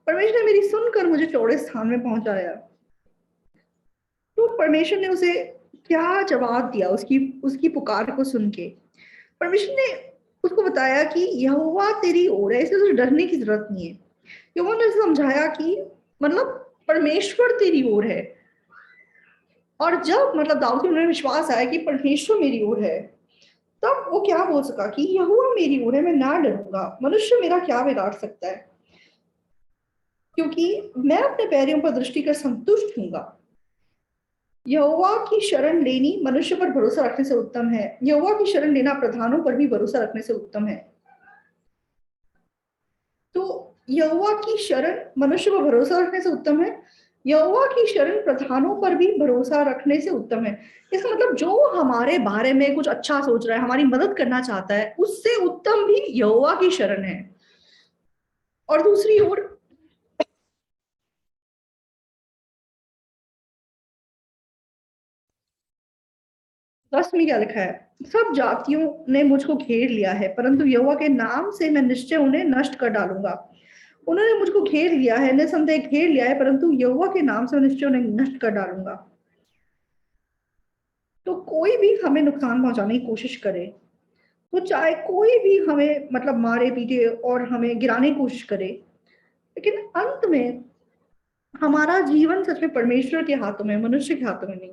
परमेश्वर ने मेरी सुनकर मुझे चौड़े स्थान में पहुंचाया। तो परमेश्वर ने उसे क्या जवाब दिया उसकी उसकी पुकार को सुन के? परमेश्वर ने उसको बताया कि यहोवा तेरी ओर है, इसलिए तुझे डरने की जरूरत नहीं है। यहोवा ने समझाया कि मतलब परमेश्वर तेरी ओर है। और जब मतलब दाऊद को उन्हें विश्वास आया कि परमेश्वर मेरी ओर है, तब वो क्या बोल सका कि यहोवा मेरी ओर है, मैं ना डरूंगा, मनुष्य मेरा क्या बिगाड़ सकता है? क्योंकि मैं अपने पैरों पर दृष्टि कर संतुष्ट हूंगा। यहोवा की शरण लेनी मनुष्य पर भरोसा रखने से उत्तम है, यहोवा की शरण लेना प्रधानों पर भी भरोसा रखने से उत्तम है। तो यहोवा की शरण मनुष्य पर भरोसा रखने से उत्तम है, यहोवा की शरण प्रधानों पर भी भरोसा रखने से उत्तम है। इसका मतलब जो हमारे बारे में कुछ अच्छा सोच रहा है, हमारी मदद करना चाहता है, उससे उत्तम भी यहोवा की शरण है। और दूसरी ओर 10 में क्या लिखा है? सब जातियों ने मुझको घेर लिया है, परंतु यहोवा के नाम से मैं निश्चय उन्हें नष्ट कर डालूंगा। उन्होंने मुझको घेर लिया है, निसंदेह घेर लिया है, परंतु यहोवा के नाम से मैं निश्चय उन्हें नष्ट कर डालूंगा। तो कोई भी हमें नुकसान पहुंचाने की कोशिश करे, तो चाहे कोई भी हमें मतलब मारे पीटे और हमें गिराने की कोशिश करे, लेकिन अंत में हमारा जीवन सच में परमेश्वर के हाथों में, मनुष्य के हाथों में नहीं।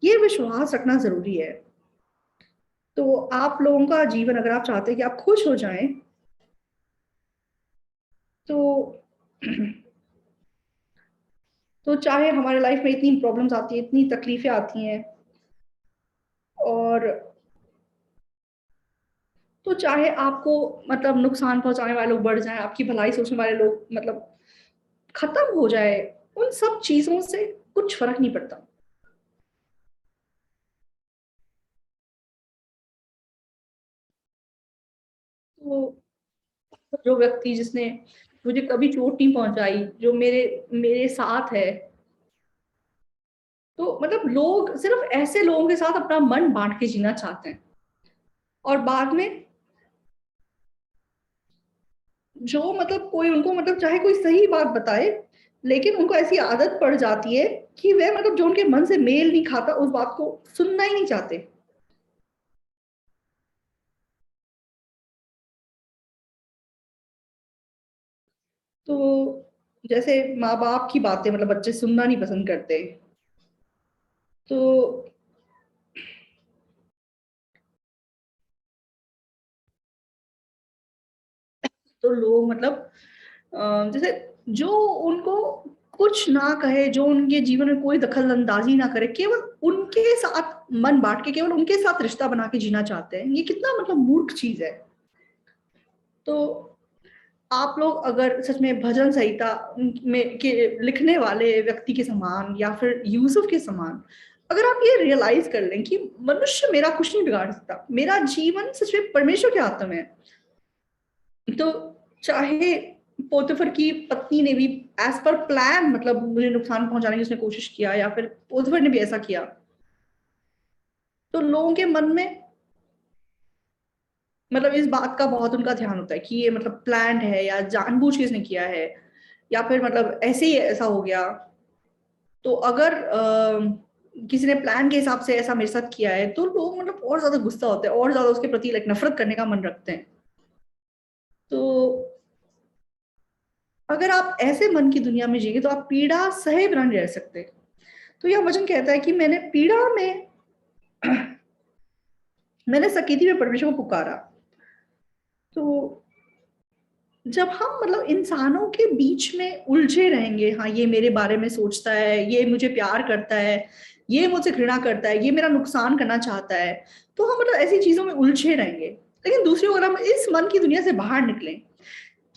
ये विश्वास रखना जरूरी है। तो आप लोगों का जीवन, अगर आप चाहते हैं कि आप खुश हो जाएं, तो तो चाहे हमारे लाइफ में इतनी प्रॉब्लम्स आती है, इतनी तकलीफें आती हैं, और तो चाहे आपको मतलब नुकसान पहुंचाने वाले लोग बढ़ जाएं, आपकी भलाई सोचने वाले लोग मतलब खत्म हो जाए, उन सब चीजों से कुछ फर्क नहीं पड़ता। तो जो व्यक्ति जिसने मुझे कभी चोट नहीं पहुंचाई, जो मेरे मेरे साथ है, तो मतलब लोग सिर्फ ऐसे लोगों के साथ अपना मन बांट के जीना चाहते हैं। और बाद में जो मतलब कोई उनको मतलब चाहे कोई सही बात बताए, लेकिन उनको ऐसी आदत पड़ जाती है कि वे मतलब जो उनके मन से मेल नहीं खाता, उस बात को सुनना ही नहीं चाहते। तो जैसे माँ बाप की बातें मतलब बच्चे सुनना नहीं पसंद करते। तो लोग मतलब जैसे जो उनको कुछ ना कहे, जो उनके जीवन में कोई दखल अंदाजी ना करे, केवल उनके साथ मन बांट के, केवल उनके साथ रिश्ता बना के जीना चाहते हैं, ये कितना मतलब मूर्ख चीज है। तो आप लोग अगर सच में भजन संहिता में के लिखने वाले व्यक्ति के समान या फिर यूसुफ के समान अगर आप ये रियलाइज कर लें कि मनुष्य मेरा कुछ नहीं बिगाड़ सकता, मेरा जीवन सच में परमेश्वर के हाथों में है, तो चाहे पोतिफर की पत्नी ने भी एज पर प्लान मतलब मुझे नुकसान पहुंचाने की उसने कोशिश किया, या फिर पोतिफर ने भी ऐसा किया, तो लोगों के मन में मतलब इस बात का बहुत उनका ध्यान होता है कि ये मतलब प्लान है या जानबूझ के इसने किया है, या फिर मतलब ऐसे ही ऐसा हो गया। तो अगर किसी ने प्लान के हिसाब से ऐसा मेरे साथ किया है, तो लोग मतलब और ज्यादा गुस्सा होते हैं, और ज्यादा उसके प्रति लाइक नफरत करने का मन रखते हैं। तो अगर आप ऐसे मन की दुनिया में जिएंगे, तो आप पीड़ा सहे बिना नहीं रह सकते। तो यह वचन कहता है कि मैंने पीड़ा में मैंने सकेती में परमेश्वर को पुकारा। तो जब हम मतलब इंसानों के बीच में उलझे रहेंगे, हाँ ये मेरे बारे में सोचता है, ये मुझे प्यार करता है, ये मुझसे घृणा करता है, ये मेरा नुकसान करना चाहता है, तो हम मतलब ऐसी चीजों में उलझे रहेंगे। लेकिन दूसरी ओर हम इस मन की दुनिया से बाहर निकलें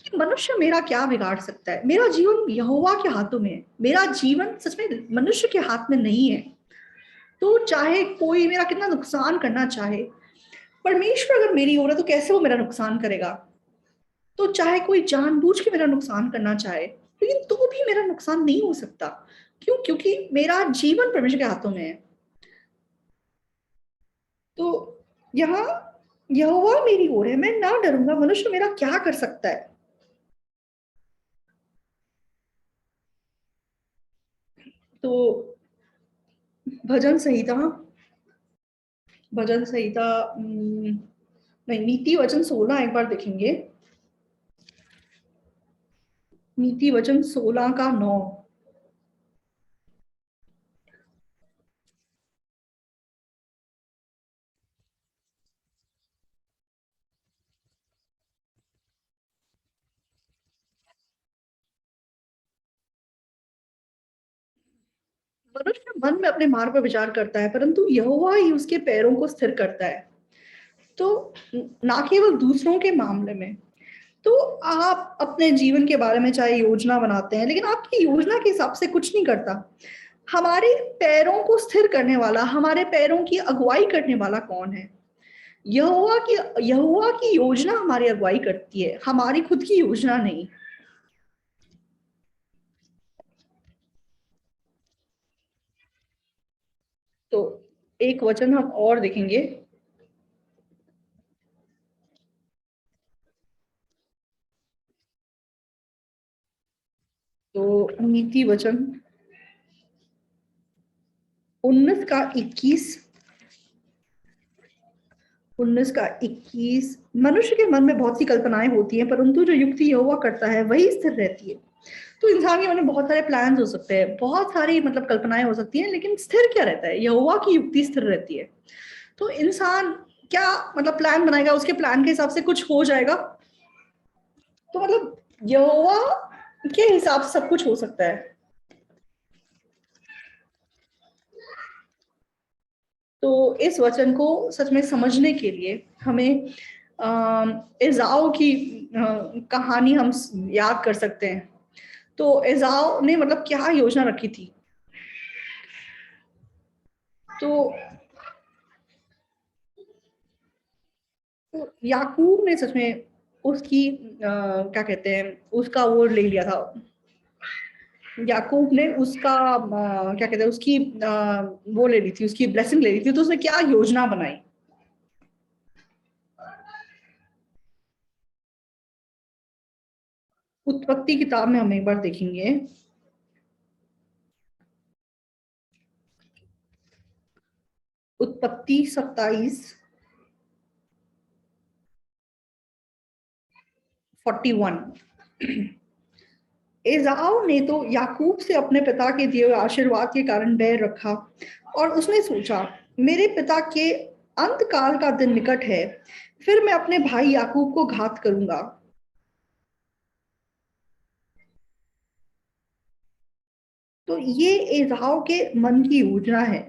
कि मनुष्य मेरा क्या बिगाड़ सकता है, मेरा जीवन यहोवा के हाथों में है, मेरा जीवन सच में मनुष्य के हाथ में नहीं है। तो चाहे कोई मेरा कितना नुकसान करना चाहे, परमेश्वर अगर मेरी ओर है तो कैसे वो मेरा नुकसान करेगा? तो चाहे कोई जानबूझ के मेरा नुकसान करना चाहे, लेकिन तो भी मेरा नुकसान नहीं हो सकता। क्यों? क्योंकि मेरा जीवन परमेश्वर के हाथों में है। तो यहाँ यहोवा मेरी ओर है, मैं ना डरूंगा, मनुष्य मेरा क्या कर सकता है? तो भजन संहिता भजन संहिता नहीं, नीति वचन 16 एक बार देखेंगे। नीति वचन 16 का 9। मनुष्य मन में अपने मार्ग पर विचार करता है, परंतु यहोवा ही उसके पैरों को स्थिर करता है। तो ना केवल दूसरों के मामले में, तो आप अपने जीवन के बारे में चाहे योजना बनाते हैं, लेकिन आपकी योजना के हिसाब से कुछ नहीं करता। हमारे पैरों को स्थिर करने वाला, हमारे पैरों की अगुवाई करने वाला कौन है? यहोवा की योजना हमारी अगुवाई करती है, हमारी खुद की योजना नहीं। तो एक वचन हम और देखेंगे। तो नीति वचन 19 का 21। 19 का 21। मनुष्य के मन में बहुत सी कल्पनाएं होती हैं, परंतु जो युक्ति यहोवा करता है वही स्थिर रहती है। तो इंसान के मन में बहुत सारे प्लान हो सकते हैं, बहुत सारी मतलब कल्पनाएं हो सकती हैं, लेकिन स्थिर क्या रहता है? यहोवा की युक्ति स्थिर रहती है। तो इंसान क्या मतलब प्लान बनाएगा, उसके प्लान के हिसाब से कुछ हो जाएगा? तो मतलब यहोवा के हिसाब से सब कुछ हो सकता है। तो इस वचन को सच में समझने के लिए हमें एसाव की कहानी हम याद कर सकते हैं। तो एसाव ने मतलब क्या योजना रखी थी? तो तो याकूब ने सच में उसकी क्या कहते हैं, उसका वो ले लिया था। याकूब ने उसका क्या कहते हैं, उसकी वो ले ली थी, उसकी ब्लेसिंग ले ली थी। तो उसने क्या योजना बनाई? उत्पत्ति किताब में हम एक बार देखेंगे। उत्पत्ति 27:41। एसाव ने तो याकूब से अपने पिता के दिए हुए आशीर्वाद के कारण बैर रखा, और उसने सोचा, मेरे पिता के अंत काल का दिन निकट है, फिर मैं अपने भाई याकूब को घात करूंगा। तो ये एसाव के मन की योजना है।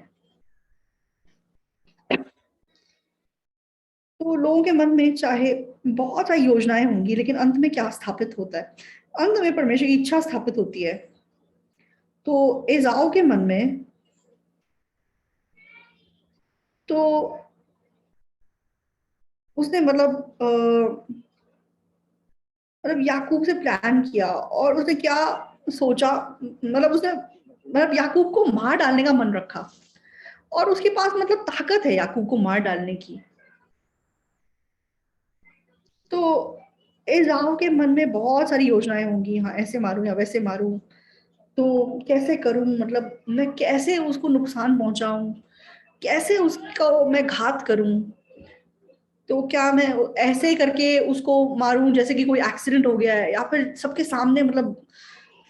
तो लोगों के मन में चाहे बहुत सारी योजनाएं होंगी, लेकिन अंत में क्या स्थापित होता है? अंत में परमेश्वर की इच्छा स्थापित होती है। तो एसाव के मन में, तो उसने मतलब याकूब से प्लान किया, और उसने क्या सोचा, मतलब उसने मतलब याकूब को मार डालने का मन रखा, और उसके पास मतलब ताकत है याकूब को मार डालने की। तो एसाव के मन में बहुत सारी योजनाएं होंगी, हाँ ऐसे मारूं या वैसे मारूं, तो कैसे करूं, मतलब मैं कैसे उसको नुकसान पहुंचाऊं, कैसे उसको मैं घात करूं। तो क्या मैं ऐसे ही करके उसको मारूं जैसे कि कोई एक्सीडेंट हो गया है, या फिर सबके सामने मतलब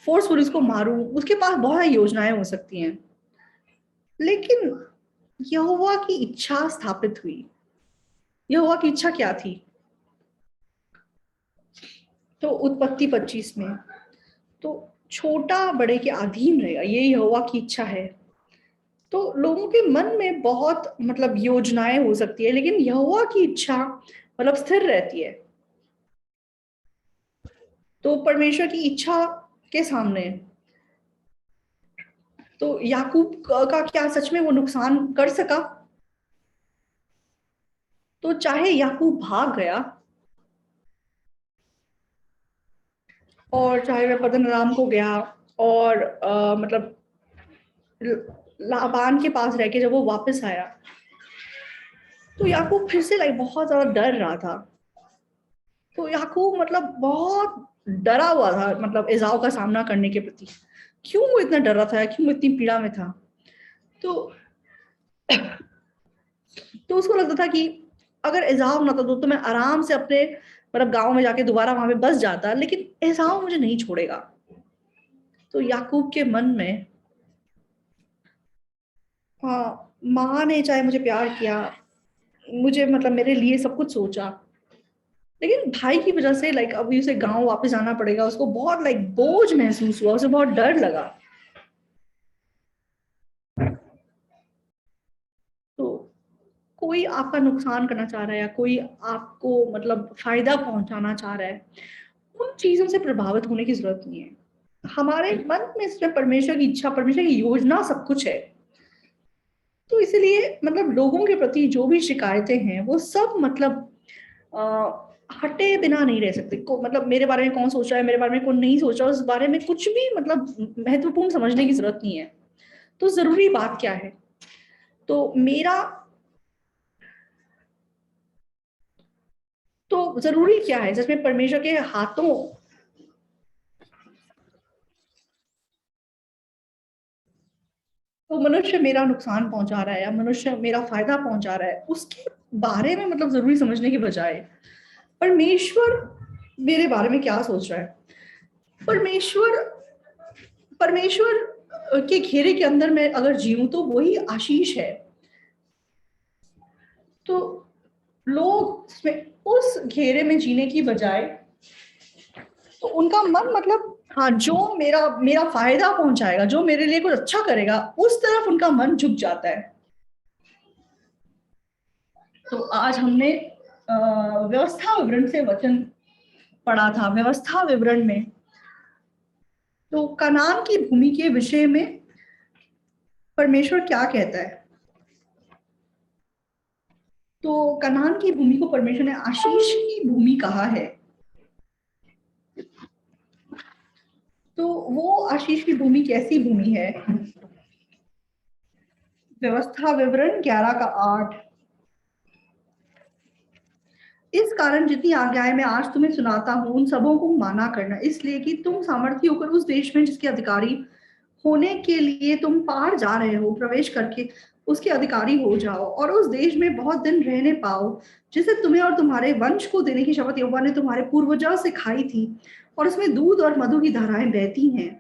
फोर्सफुली उसको मारूं? उसके पास बहुत सारी योजनाएं हो सकती हैं, लेकिन यहोवा की इच्छा स्थापित हुई। यहोवा की इच्छा क्या थी? तो उत्पत्ति 25 में, तो छोटा बड़े के अधीन रहेगा, ये यहोवा की इच्छा है। तो लोगों के मन में बहुत मतलब योजनाएं हो सकती है, लेकिन यहोवा की इच्छा मतलब स्थिर रहती है। तो परमेश्वर की इच्छा के सामने तो याकूब का क्या सच में वो नुकसान कर सका? तो चाहे याकूब भाग गया और चाहे वह पद्दन अराम को गया और मतलब लाबान के पास रह के जब वो वापस आया, तो याकूब फिर से लाइक बहुत ज्यादा डर रहा था। तो याकूब मतलब बहुत डरा हुआ था, मतलब एसाव का सामना करने के प्रति। क्यों वो इतना डर रहा था, क्यों वो इतनी पीड़ा में था? तो तो उसको लगता था कि अगर एसाव ना था तो मैं आराम से अपने मतलब गांव में जाके दोबारा वहां पे बस जाता, लेकिन एसाव मुझे नहीं छोड़ेगा। तो याकूब के मन में, हाँ, माँ ने चाहे मुझे प्यार किया, मुझे मतलब मेरे लिए सब कुछ सोचा, लेकिन भाई की वजह से लाइक अभी उसे गांव वापस आना पड़ेगा। उसको बहुत लाइक बोझ महसूस हुआ, उसे बहुत डर लगा। तो कोई आपका नुकसान करना चाह रहा है या कोई आपको मतलब फायदा पहुंचाना चाह रहा है, उन चीजों से प्रभावित होने की जरूरत नहीं है। हमारे मन में इसमें परमेश्वर की इच्छा, परमेश्वर की योजना सब कुछ है। तो इसलिए मतलब लोगों के प्रति जो भी शिकायतें हैं वो सब मतलब हटे बिना नहीं रह सकते। को मतलब मेरे बारे में कौन सोच रहा है, मेरे बारे में कौन नहीं सोच रहा, उस बारे में कुछ भी मतलब महत्वपूर्ण समझने की जरूरत नहीं है। तो जरूरी बात क्या है? तो मेरा तो जरूरी क्या है जिसमें परमेश्वर के हाथों, तो मनुष्य मेरा नुकसान पहुंचा रहा है या मनुष्य मेरा फायदा पहुंचा रहा है उसके बारे में मतलब जरूरी समझने के बजाय परमेश्वर मेरे बारे में क्या सोच रहा है, परमेश्वर परमेश्वर के घेरे के अंदर मैं अगर जीऊं तो वही आशीष है। तो लोग उस घेरे में जीने की बजाय तो उनका मन मतलब, हाँ, जो मेरा मेरा फायदा पहुंचाएगा, जो मेरे लिए कुछ अच्छा करेगा, उस तरफ उनका मन झुक जाता है। तो आज हमने व्यवस्था विवरण से वचन पढ़ा था। व्यवस्था विवरण में तो कनान की भूमि के विषय में परमेश्वर क्या कहता है? तो कनान की भूमि को परमेश्वर ने आशीष की भूमि कहा है। तो वो आशीष की भूमि कैसी भूमि है? व्यवस्था विवरण 11 का 8। इस कारण जितनी आज्ञाएं मैं आज तुम्हें सुनाता हूं उन सबों को माना करना, इसलिए कि तुम सामर्थी होकर उस देश में जिसके अधिकारी होने के लिए तुम पार जा रहे हो प्रवेश करके उसके अधिकारी हो जाओ और उस देश में बहुत दिन रहने पाओ, जिसे तुम्हें और तुम्हारे वंश को देने की शपथ यहोवा ने तुम्हारे पूर्वजों से खाई थी, और उसमें दूध और मधु की धाराएं बहती हैं।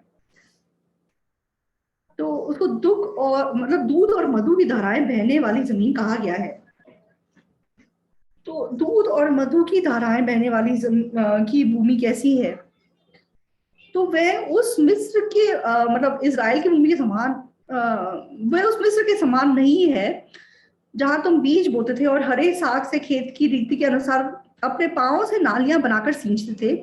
तो उसको दुख और मतलब दूध और मधु की धाराएं बहने वाली जमीन कहा गया है। तो दूध और मधु की धाराएं बहने वाली की भूमि कैसी है? तो वह उस मिस्र के मतलब इज़राइल की भूमि के समान, वह उस मिस्र के समान नहीं है जहां तुम बीज बोते थे और हरे साग से खेत की रीति के अनुसार अपने पांवों से नालियां बनाकर सींचते थे।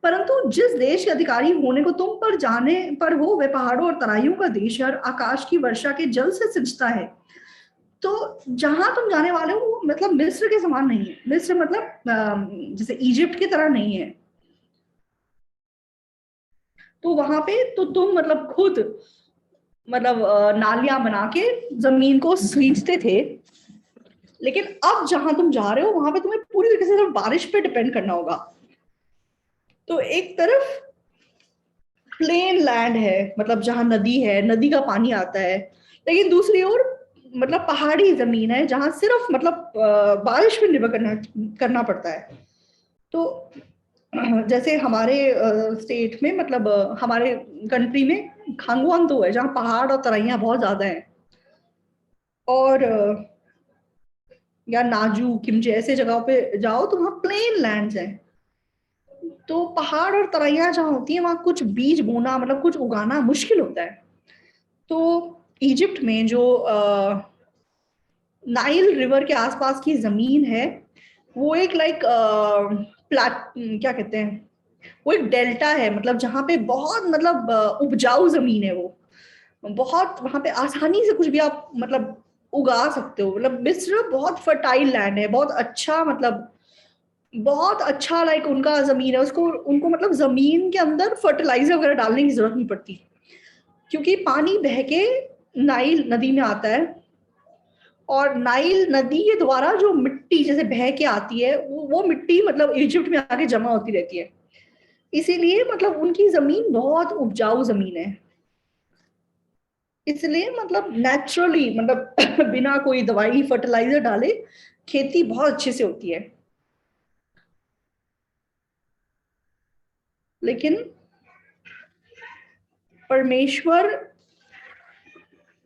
परंतु जिस देश के अधिकारी होने को तुम पर जाने पर हो वह पहाड़ों और तराइयों का देश है और आकाश की वर्षा के जल से सिंचता है। तो जहां तुम जाने वाले हो वो मतलब मिस्र के समान नहीं है। मिस्र मतलब जैसे इजिप्ट की तरह नहीं है। तो वहां पे तो तुम मतलब खुद मतलब नालियां बना के जमीन को सींचते थे, लेकिन अब जहां तुम जा रहे हो वहां पे तुम्हें पूरी तरीके से सिर्फ बारिश पे डिपेंड करना होगा। तो एक तरफ प्लेन लैंड है, मतलब जहां नदी है, नदी का पानी आता है, लेकिन दूसरी ओर मतलब पहाड़ी जमीन है जहां सिर्फ मतलब बारिश पे निर्भर करना करना पड़ता है। तो जैसे हमारे स्टेट में मतलब हमारे कंट्री में खांगवान तो है जहाँ पहाड़ और तराइयां बहुत ज्यादा हैं, और या नाजू किमचे ऐसे जगहों पे जाओ तो वहाँ प्लेन लैंड्स हैं। तो पहाड़ और तराइयां जहाँ होती हैं वहाँ कुछ बीज बोना मतलब कुछ उगाना मुश्किल होता है। तो इजिप्ट में जो नाइल रिवर के आसपास की जमीन है वो एक लाइक प्लाट क्या कहते हैं, वो एक डेल्टा है, मतलब जहाँ पे बहुत मतलब उपजाऊ जमीन है वो। बहुत वहां पे आसानी से कुछ भी आप मतलब उगा सकते हो। मतलब मिस्र बहुत फर्टाइल लैंड है, बहुत अच्छा, मतलब बहुत अच्छा, लाइक उनका जमीन है, उसको उनको मतलब जमीन के अंदर फर्टिलाइजर वगैरह डालने की जरूरत नहीं पड़ती, क्योंकि पानी बह के नाइल नदी में आता है, और नाइल नदी के द्वारा जो मिट्टी जैसे बह के आती है, वो मिट्टी मतलब इजिप्ट में आके जमा होती रहती है। इसीलिए मतलब उनकी जमीन बहुत उपजाऊ जमीन है। इसलिए मतलब नेचुरली, मतलब बिना कोई दवाई फर्टिलाइजर डाले खेती बहुत अच्छे से होती है। लेकिन परमेश्वर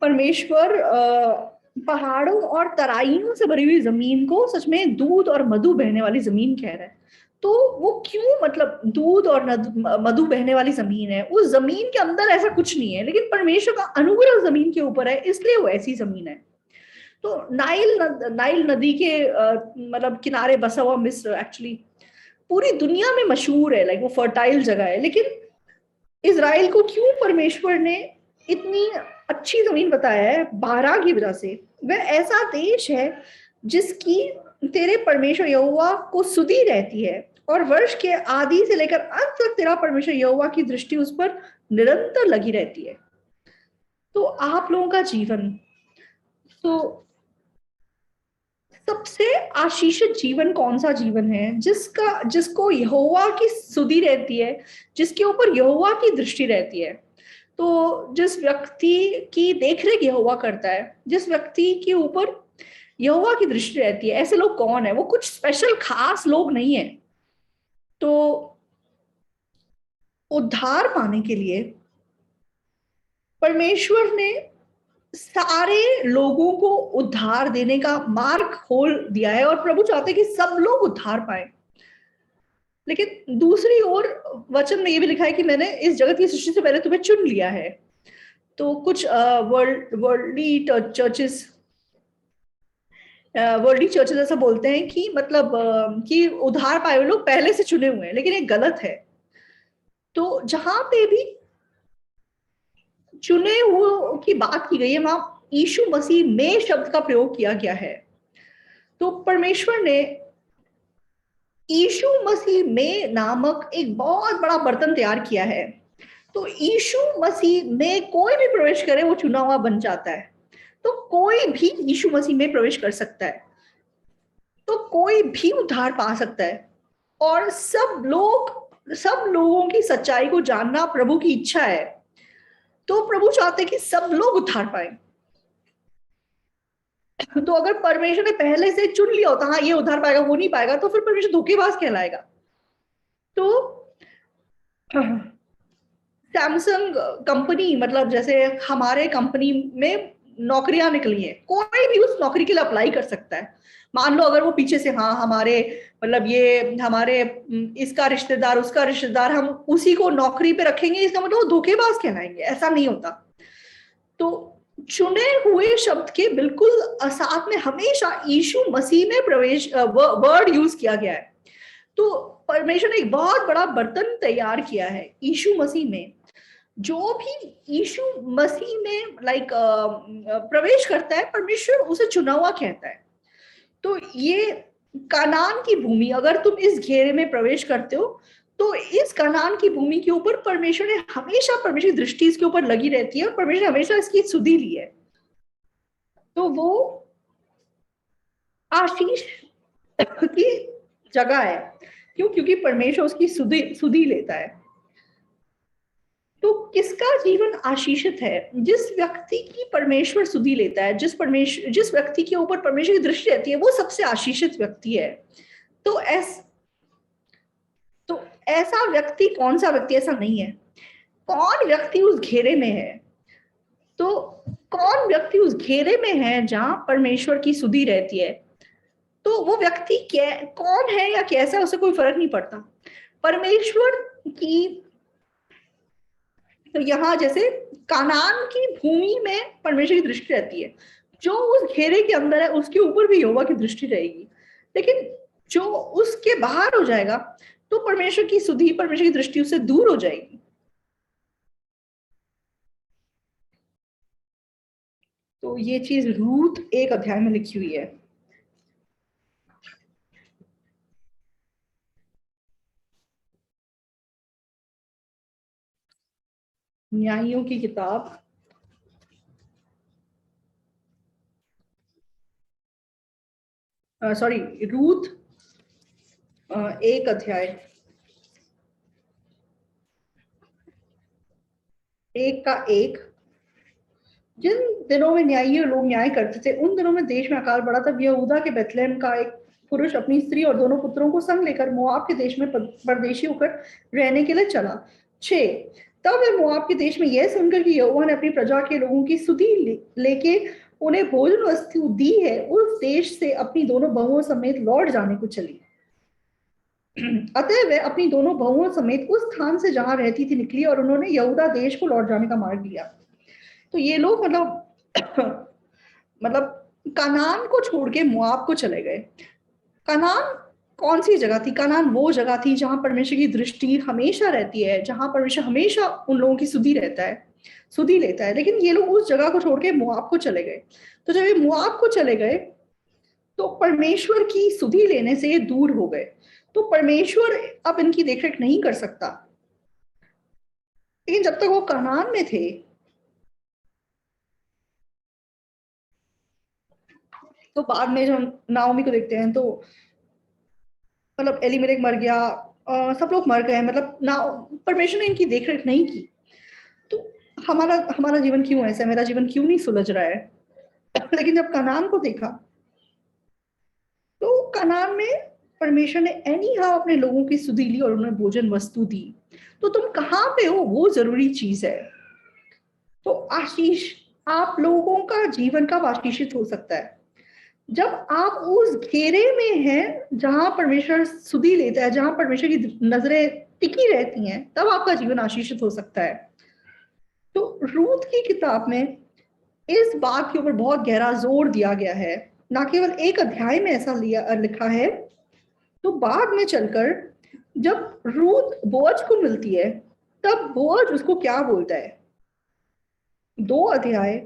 परमेश्वर पहाड़ों और तराइयों से भरी हुई जमीन को सच में दूध और मधु बहने वाली जमीन कह रहा है। तो वो क्यों, मतलब दूध और मधु बहने वाली जमीन है, उस जमीन के अंदर ऐसा कुछ नहीं है, लेकिन परमेश्वर का अनुग्रह जमीन के ऊपर है, इसलिए वो ऐसी जमीन है। तो नाइल नदी के मतलब किनारे बसा हुआ मिस्र एक्चुअली पूरी दुनिया में मशहूर है, लाइक वो फर्टाइल जगह है। लेकिन इज़राइल को क्यों परमेश्वर ने इतनी अच्छी जमीन बताया है? बारह की वजह से। वह ऐसा देश है जिसकी तेरे परमेश्वर यहोवा को सुधि रहती है, और वर्ष के आदि से लेकर अंत तक तेरा परमेश्वर यहोवा की दृष्टि उस पर निरंतर लगी रहती है। तो आप लोगों का जीवन, तो सबसे आशीषित जीवन कौन सा जीवन है? जिसको यहोवा की सुधि रहती है, जिसके ऊपर यहोवा की दृष्टि रहती है। तो जिस व्यक्ति की देखरेख यहोवा करता है, जिस व्यक्ति के ऊपर यहोवा की दृष्टि रहती है, ऐसे लोग कौन है? वो कुछ स्पेशल खास लोग नहीं है। तो उद्धार पाने के लिए परमेश्वर ने सारे लोगों को उद्धार देने का मार्ग खोल दिया है, और प्रभु चाहते हैं कि सब लोग उद्धार पाए। लेकिन दूसरी ओर वचन में ये भी लिखा है कि मैंने इस जगत की सृष्टि से पहले तुम्हें चुन लिया है। तो कुछ वर्ल्डली चर्चेस वर्ल्डली चर्चेस ऐसा बोलते हैं कि मतलब कि उद्धार पाए हुए लोग पहले से चुने हुए हैं, लेकिन ये गलत है। तो जहां पे भी चुने हुए की बात की गई है, वहां यीशु मसीह में शब्द का प्रयोग किया गया है। तो परमेश्वर ने यीशु मसीह में नामक एक बहुत बड़ा बर्तन तैयार किया है। तो यीशु मसीह में कोई भी प्रवेश करे वो चुना हुआ बन जाता है। तो कोई भी यीशु मसीह में प्रवेश कर सकता है, तो कोई भी उद्धार पा सकता है। और सब लोगों की सच्चाई को जानना प्रभु की इच्छा है। तो प्रभु चाहते हैं कि सब लोग उद्धार पाए। तो अगर परमेश्वर ने पहले से चुन लिया होता, हाँ ये उद्धार पाएगा वो नहीं पाएगा, तो फिर परमेश्वर धोखेबाज कहलाएगा। तो सैमसंग कंपनी, मतलब जैसे हमारे कंपनी में नौकरियां निकली हैं, कोई भी उस नौकरी के लिए अप्लाई कर सकता है। मान लो अगर वो पीछे से, हाँ हमारे मतलब ये हमारे इसका रिश्तेदार उसका रिश्तेदार, हम उसी को नौकरी पे रखेंगे, इसका मतलब वो धोखेबाज कहलाएंगे? ऐसा नहीं होता। तो चुने हुए शब्द के बिल्कुल साथ में हमेशा यीशु मसीह में प्रवेश वर्ड यूज किया गया है। तो परमेश्वर ने एक बहुत बड़ा बर्तन तैयार किया है यीशु मसीह में। जो भी यीशु मसीह में लाइक प्रवेश करता है, परमेश्वर उसे चुना हुआ कहता है। तो ये कनान की भूमि, अगर तुम इस घेरे में प्रवेश करते हो, तो इस कनान की भूमि के ऊपर परमेश्वर ने हमेशा, परमेश्वर की दृष्टि इसके ऊपर लगी रहती है, और परमेश्वर ने हमेशा इसकी सुधि ली है। तो वो आशीष की जगह है। क्यों? क्योंकि परमेश्वर उसकी सुधि सुधि लेता है। तो किसका जीवन आशीषित है? जिस व्यक्ति की परमेश्वर सुधि लेता है, जिस व्यक्ति के ऊपर परमेश्वर की दृष्टि रहती है, वो सबसे आशीषित व्यक्ति है। तो तो ऐसा व्यक्ति, कौन सा व्यक्ति ऐसा नहीं है? कौन व्यक्ति उस घेरे में है? तो कौन व्यक्ति उस घेरे में है जहां परमेश्वर की सुधि रहती है? तो वो व्यक्ति कौन है या कैसा, उसे कोई फर्क नहीं पड़ता। परमेश्वर की, तो यहाँ जैसे कानान की भूमि में परमेश्वर की दृष्टि रहती है, जो उस घेरे के अंदर है उसके ऊपर भी यहोवा की दृष्टि रहेगी। लेकिन जो उसके बाहर हो जाएगा, तो परमेश्वर की सुधि, परमेश्वर की दृष्टि उससे दूर हो जाएगी। तो ये चीज रूथ 1 अध्याय में लिखी हुई है। न्यायियों की किताब, सॉरी, रूथ 1 अध्याय, 1 का 1। जिन दिनों में न्यायी लोग न्याय करते थे, उन दिनों में देश में अकाल पड़ा। तब यहूदा के बेथलेहम का एक पुरुष अपनी स्त्री और दोनों पुत्रों को संग लेकर मोआब के देश में परदेशी होकर रहने के लिए चला। 6। तब वे मोआब के देश में यह सुनकर कि यहोवा ने अपनी प्रजा के लोगों की सुधि लेके उन्हें भोजन वस्तु दी है, उस देश से अपनी दोनों बहुओं समेत लौट जाने को चली। अतः वे अपनी दोनों बहुओं समेत उस स्थान से जहां रहती थी निकली, और उन्होंने यहूदा देश को लौट जाने का मार्ग लिया। तो ये लोग मतलब कनान को छोड़ के मोआब को चले गए। कनान कौन सी जगह थी? कनान वो जगह थी जहां परमेश्वर की दृष्टि हमेशा रहती है, जहां परमेश्वर हमेशा उन लोगों की सुधि रहता है, सुधि लेता है। लेकिन ये लोग उस जगह को छोड़ के मोआब को चले गए। तो जब ये मोआब को चले गए तो परमेश्वर की सुधि लेने से ये दूर हो गए। तो परमेश्वर अब इनकी देखरेख नहीं कर सकता। लेकिन जब तक वो कनान में थे, तो बाद में जब नाओमी को देखते हैं तो मतलब एलिमेलेक मर गया, सब लोग मर गए, मतलब ना परमेश्वर ने इनकी देखरेख नहीं की। तो हमारा हमारा जीवन क्यों ऐसा है? मेरा जीवन क्यों नहीं सुलझ रहा है? लेकिन जब कनान को देखा, तो कनान में परमेश्वर ने एनी हाउ अपने लोगों की सुधि ली और उन्हें भोजन वस्तु दी। तो तुम कहाँ पे हो, वो जरूरी चीज है। तो आशीष, आप लोगों का जीवन कब आशीषित हो सकता है? जब आप उस घेरे में हैं जहां परमेश्वर सुधि लेता है, जहां परमेश्वर की नजरें टिकी रहती हैं, तब आपका जीवन आशीषित हो सकता है। तो रूथ की किताब में इस बात के ऊपर बहुत गहरा जोर दिया गया है। ना केवल 1 अध्याय में ऐसा लिखा है, तो बाद में चलकर जब रूथ बोअज को मिलती है, तब बोअज उसको क्या बोलता है? 2 अध्याय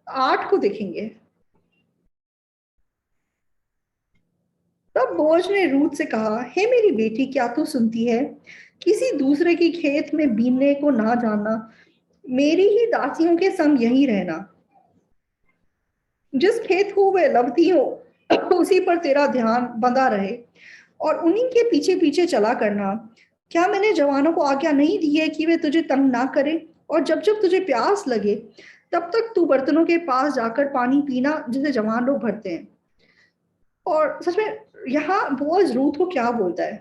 8 को देखेंगे। तब बोअज ने रूथ से कहा, हे मेरी बेटी, क्या तू सुनती है? किसी दूसरे की खेत में बीनने को ना जाना, मेरी ही दासियों के संग यहीं रहना। जिस खेत को वे लवती हो, उसी पर तेरा ध्यान बंधा रहे और उन्हीं के पीछे पीछे चला करना। क्या मैंने जवानों को आज्ञा नहीं दी है कि वे तुझे तंग ना करें? और जब जब तुझे प्यास लगे, तब तक तू बर्तनों के पास जाकर पानी पीना, जिसे जवान लोग भरते हैं। और सच में यहाँ बोअज रूथ को क्या बोलता है?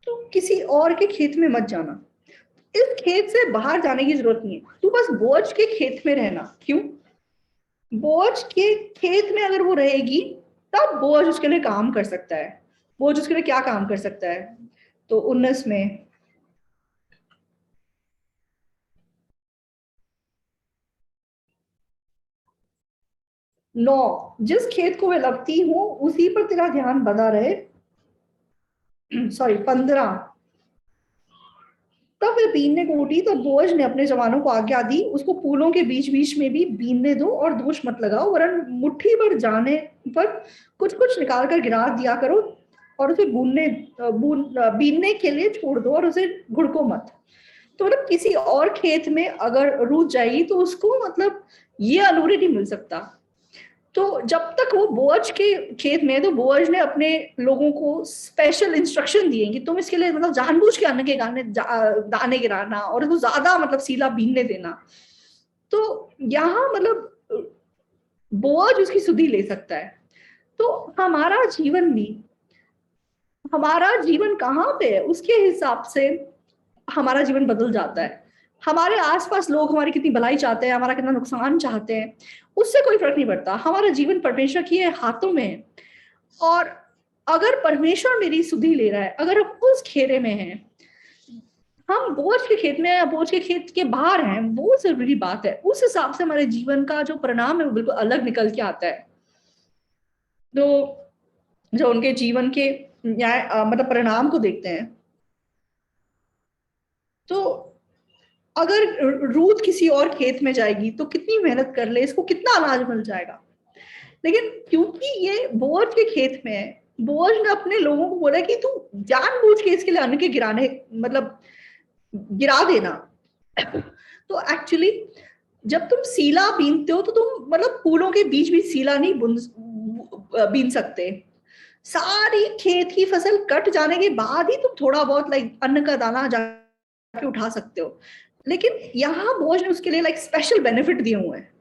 तो किसी और के खेत में मत जाना, इस खेत से बाहर जाने की जरूरत नहीं है, तू बस बोझ के खेत में रहना। क्यों? बोझ के खेत में अगर वो रहेगी, तब बोझ उसके लिए काम कर सकता है। बोझ उसके लिए क्या काम कर सकता है? तो 19 में, 9, जिस खेत को वे लगती हूँ उसी पर तेरा ध्यान बना रहे। सॉरी, 15, तब वे बीनने को उठी तो बोझ ने अपने जवानों को आज्ञा दी, उसको फूलों के बीच बीच में भी बीनने दो और दोष मत लगाओ, वरन मुट्ठी भर जाने पर कुछ कुछ निकाल कर गिरा दिया करो, और उसे बीनने के लिए छोड़ दो और उसे घुड़को मत। तो मतलब किसी और खेत में अगर रूठ जाएगी तो उसको मतलब ये अनूरी नहीं मिल सकता। तो जब तक वो बोअज के खेत में है, तो बोअज ने अपने लोगों को स्पेशल इंस्ट्रक्शन दिए कि तुम इसके लिए मतलब जानबूझ के अन्न के दाने गिराना और इसको ज्यादा मतलब सीला बीनने देना। तो यहाँ मतलब बोअज उसकी सुधि ले सकता है। तो हमारा जीवन भी, हमारा जीवन कहाँ पे है, उसके हिसाब से हमारा जीवन बदल जाता है। हमारे आसपास लोग हमारी कितनी भलाई चाहते हैं, हमारा कितना नुकसान चाहते हैं, उससे कोई फर्क नहीं पड़ता। हमारा जीवन परमेश्वर के हाथों में है। और अगर परमेश्वर मेरी सुधि ले रहा है, अगर हम उस घेरे में हैं, हम बोझ के खेत में या बोझ के खेत के बाहर हैं, वो जरूरी बात है। उस हिसाब से हमारे जीवन का जो परिणाम है वो बिल्कुल अलग निकल के आता है। तो जो उनके जीवन के न्याय मतलब परिणाम को देखते हैं, तो अगर रूथ किसी और खेत में जाएगी तो कितनी मेहनत कर ले, इसको कितना अनाज मिल जाएगा। लेकिन क्योंकि ये बोअज के खेत में है, बोअज ने अपने लोगों को बोला कि तू जानबूझ के इसके लिए अन्न के गिराने, मतलब गिरा देना। तो एक्चुअली जब तुम सीला बीनते हो तो तुम मतलब फूलों के बीच भी सीला नहीं बीन सकते। सारी खेत की फसल कट जाने के बाद ही तुम थोड़ा बहुत लाइक अन्न का दाना जाके उठा सकते हो। लेकिन यहाँ बोझ ने उसके लिए लाइक स्पेशल बेनिफिट दिए हुए हैं।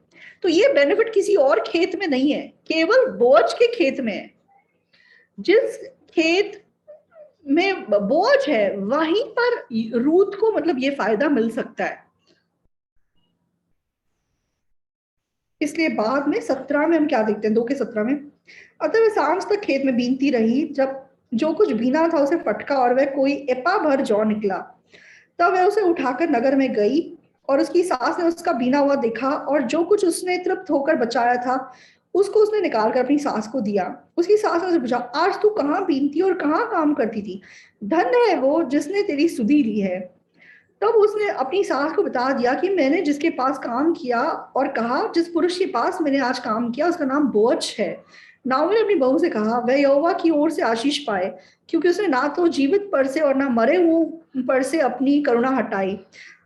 तो ये बेनिफिट किसी और खेत में नहीं है, केवल बोझ के खेत में है। जिस खेत में बोझ है वहीं पर रूथ को मतलब ये फायदा मिल सकता है। इसलिए बाद में 17 में हम क्या देखते हैं, 2 के 17 में, अतः वह सांझ तक खेत में बीनती रही, जब जो कुछ बीना था उसे फटका और वह कोई एपा भर जौ निकला। तब वह उसे उठाकर नगर में गई और उसकी सास ने उसका बीना हुआ देखा, और जो कुछ उसने तृप्त होकर बचाया था उसको उसने निकाल कर अपनी सास को दिया। उसकी सास ने उसे पूछा, आज तू कहाँ बीनती और कहाँ काम करती थी? धन्य है वो जिसने तेरी सुधि ली है। तब उसने अपनी सास को बता दिया कि मैंने जिसके पास काम किया, और कहा, जिस पुरुष के पास मैंने आज काम किया उसका नाम बोअज है। नाओमी ने अपनी बहू से कहा, वह यहोवा की ओर से आशीष पाए, क्योंकि उसने ना तो जीवित पर से और ना मरे हुए पर से अपनी करुणा हटाई।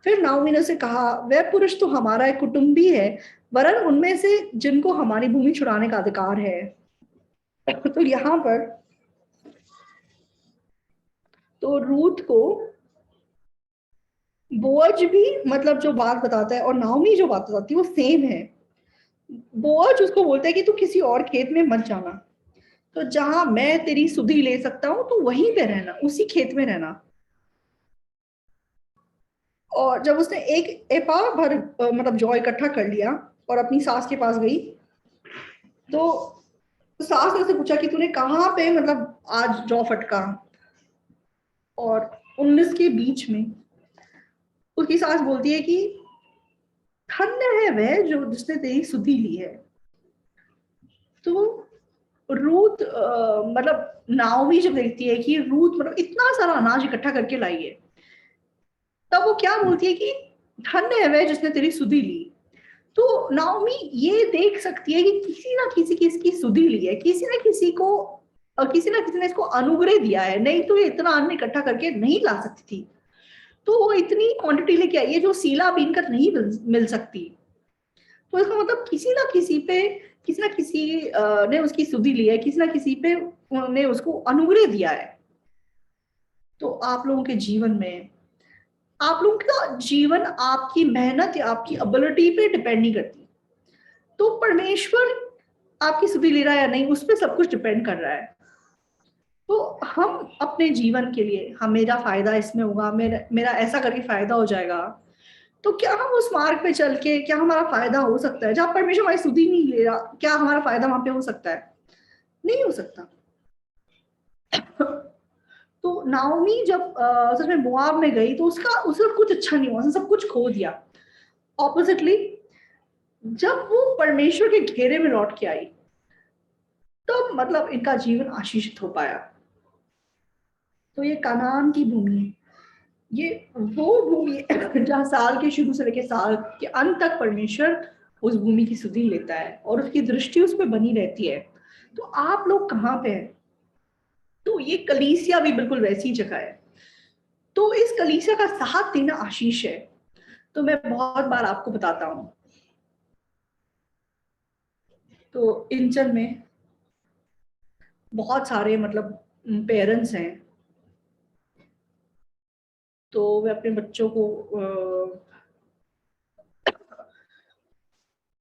फिर नाओमी ने उसे कहा, वह पुरुष तो हमारा एक कुटुंबी है, वरन उनमें से जिनको हमारी भूमि छुड़ाने का अधिकार है। तो यहाँ पर तो रूथ को बोअज भी मतलब जो बात बताता है और नाओमी जो बात बताती है वो सेम है। बोअज उसको बोलता है कि तू किसी और खेत में मत जाना, तो जहां मैं तेरी सुधि ले सकता हूं तो वहीं पे रहना, उसी खेत में रहना। और जब उसने एक एपा भर मतलब जौ इकट्ठा कर लिया और अपनी सास के पास गई, तो सास ने उससे पूछा कि तूने कहाँ पे मतलब आज जौ फटका। और 19 के बीच में उसकी सास बोलती है कि धन्य है वह जो जिसने तेरी सुधि ली है। तो रूथ मतलब नाओमी जब देखती है कि रूथ मतलब इतना सारा अनाज इकट्ठा करके लाई है, तब वो क्या बोलती है कि धन्य है वह जिसने तेरी सुधि ली। तो नाओमी ये देख सकती है कि किसी ना किसी की इसकी सुधि ली है, किसी ना किसी को किसी ना किसी ने इसको अनुग्रह दिया है, नहीं तो ये इतना अन्न इकट्ठा करके नहीं ला सकती थी। तो वो इतनी क्वांटिटी लेके आई है जो सीला बीन कर नहीं मिल सकती। तो इसका मतलब किसी ना किसी पे, किसी ना किसी ने उसकी सुधि ली है, किसी ना किसी पे उन्होंने उसको अनुग्रह दिया है। तो आप लोगों के जीवन में, आप लोगों का जीवन आपकी मेहनत या आपकी एबिलिटी पे डिपेंड नहीं करती। तो परमेश्वर आपकी सुधि ले रहा है या नहीं, उस पर सब कुछ डिपेंड कर रहा है। तो हम अपने जीवन के लिए, हम मेरा फायदा इसमें होगा, मेरा मेरा ऐसा करके फायदा हो जाएगा, तो क्या हम उस मार्ग पे चल के क्या हमारा फायदा हो सकता है? जहां परमेश्वर हमारी सुधि नहीं ले रहा, क्या हमारा फायदा वहां पे हो सकता है? नहीं हो सकता। तो नाओमी जब सच में मोआब में गई तो उसका कुछ अच्छा नहीं हुआ, उसने सब कुछ खो दिया। ऑपोजिटली जब वो परमेश्वर के घेरे में लौट के आई, तब मतलब इनका जीवन आशीषित हो पाया। तो ये कनान की भूमि है, ये वो भूमि है जहाँ साल के शुरू से लेकर साल के अंत तक परमेश्वर उस भूमि की सुधि लेता है और उसकी दृष्टि उस पर बनी रहती है। तो आप लोग कहाँ पे हैं? तो ये कलीसिया भी बिल्कुल वैसी जगह है। तो इस कलीसिया का साथ देना आशीष है। तो मैं बहुत बार आपको बताता हूँ, तो इंचल में बहुत सारे मतलब पेरेंट्स हैं, तो वे अपने बच्चों को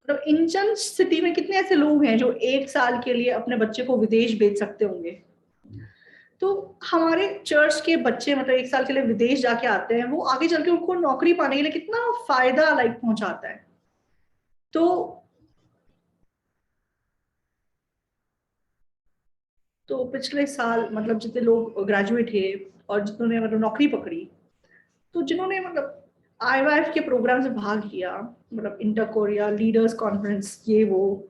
मतलब इंचल सिटी में कितने ऐसे लोग हैं जो 1 साल के लिए अपने बच्चे को विदेश भेज सकते होंगे। तो हमारे चर्च के बच्चे मतलब 1 साल के लिए विदेश जाके आते हैं, वो आगे चल के उनको नौकरी पाने के लिए कितना फायदा लाइक पहुंचाता है। तो पिछले साल मतलब जितने लोग ग्रेजुएट थे और जिन्होंने मतलब नौकरी पकड़ी, तो जिन्होंने मतलब आईवाईएफ के प्रोग्राम से भाग लिया, मतलब इंटर कोरिया लीडर्स कॉन्फ्रेंस ये वो,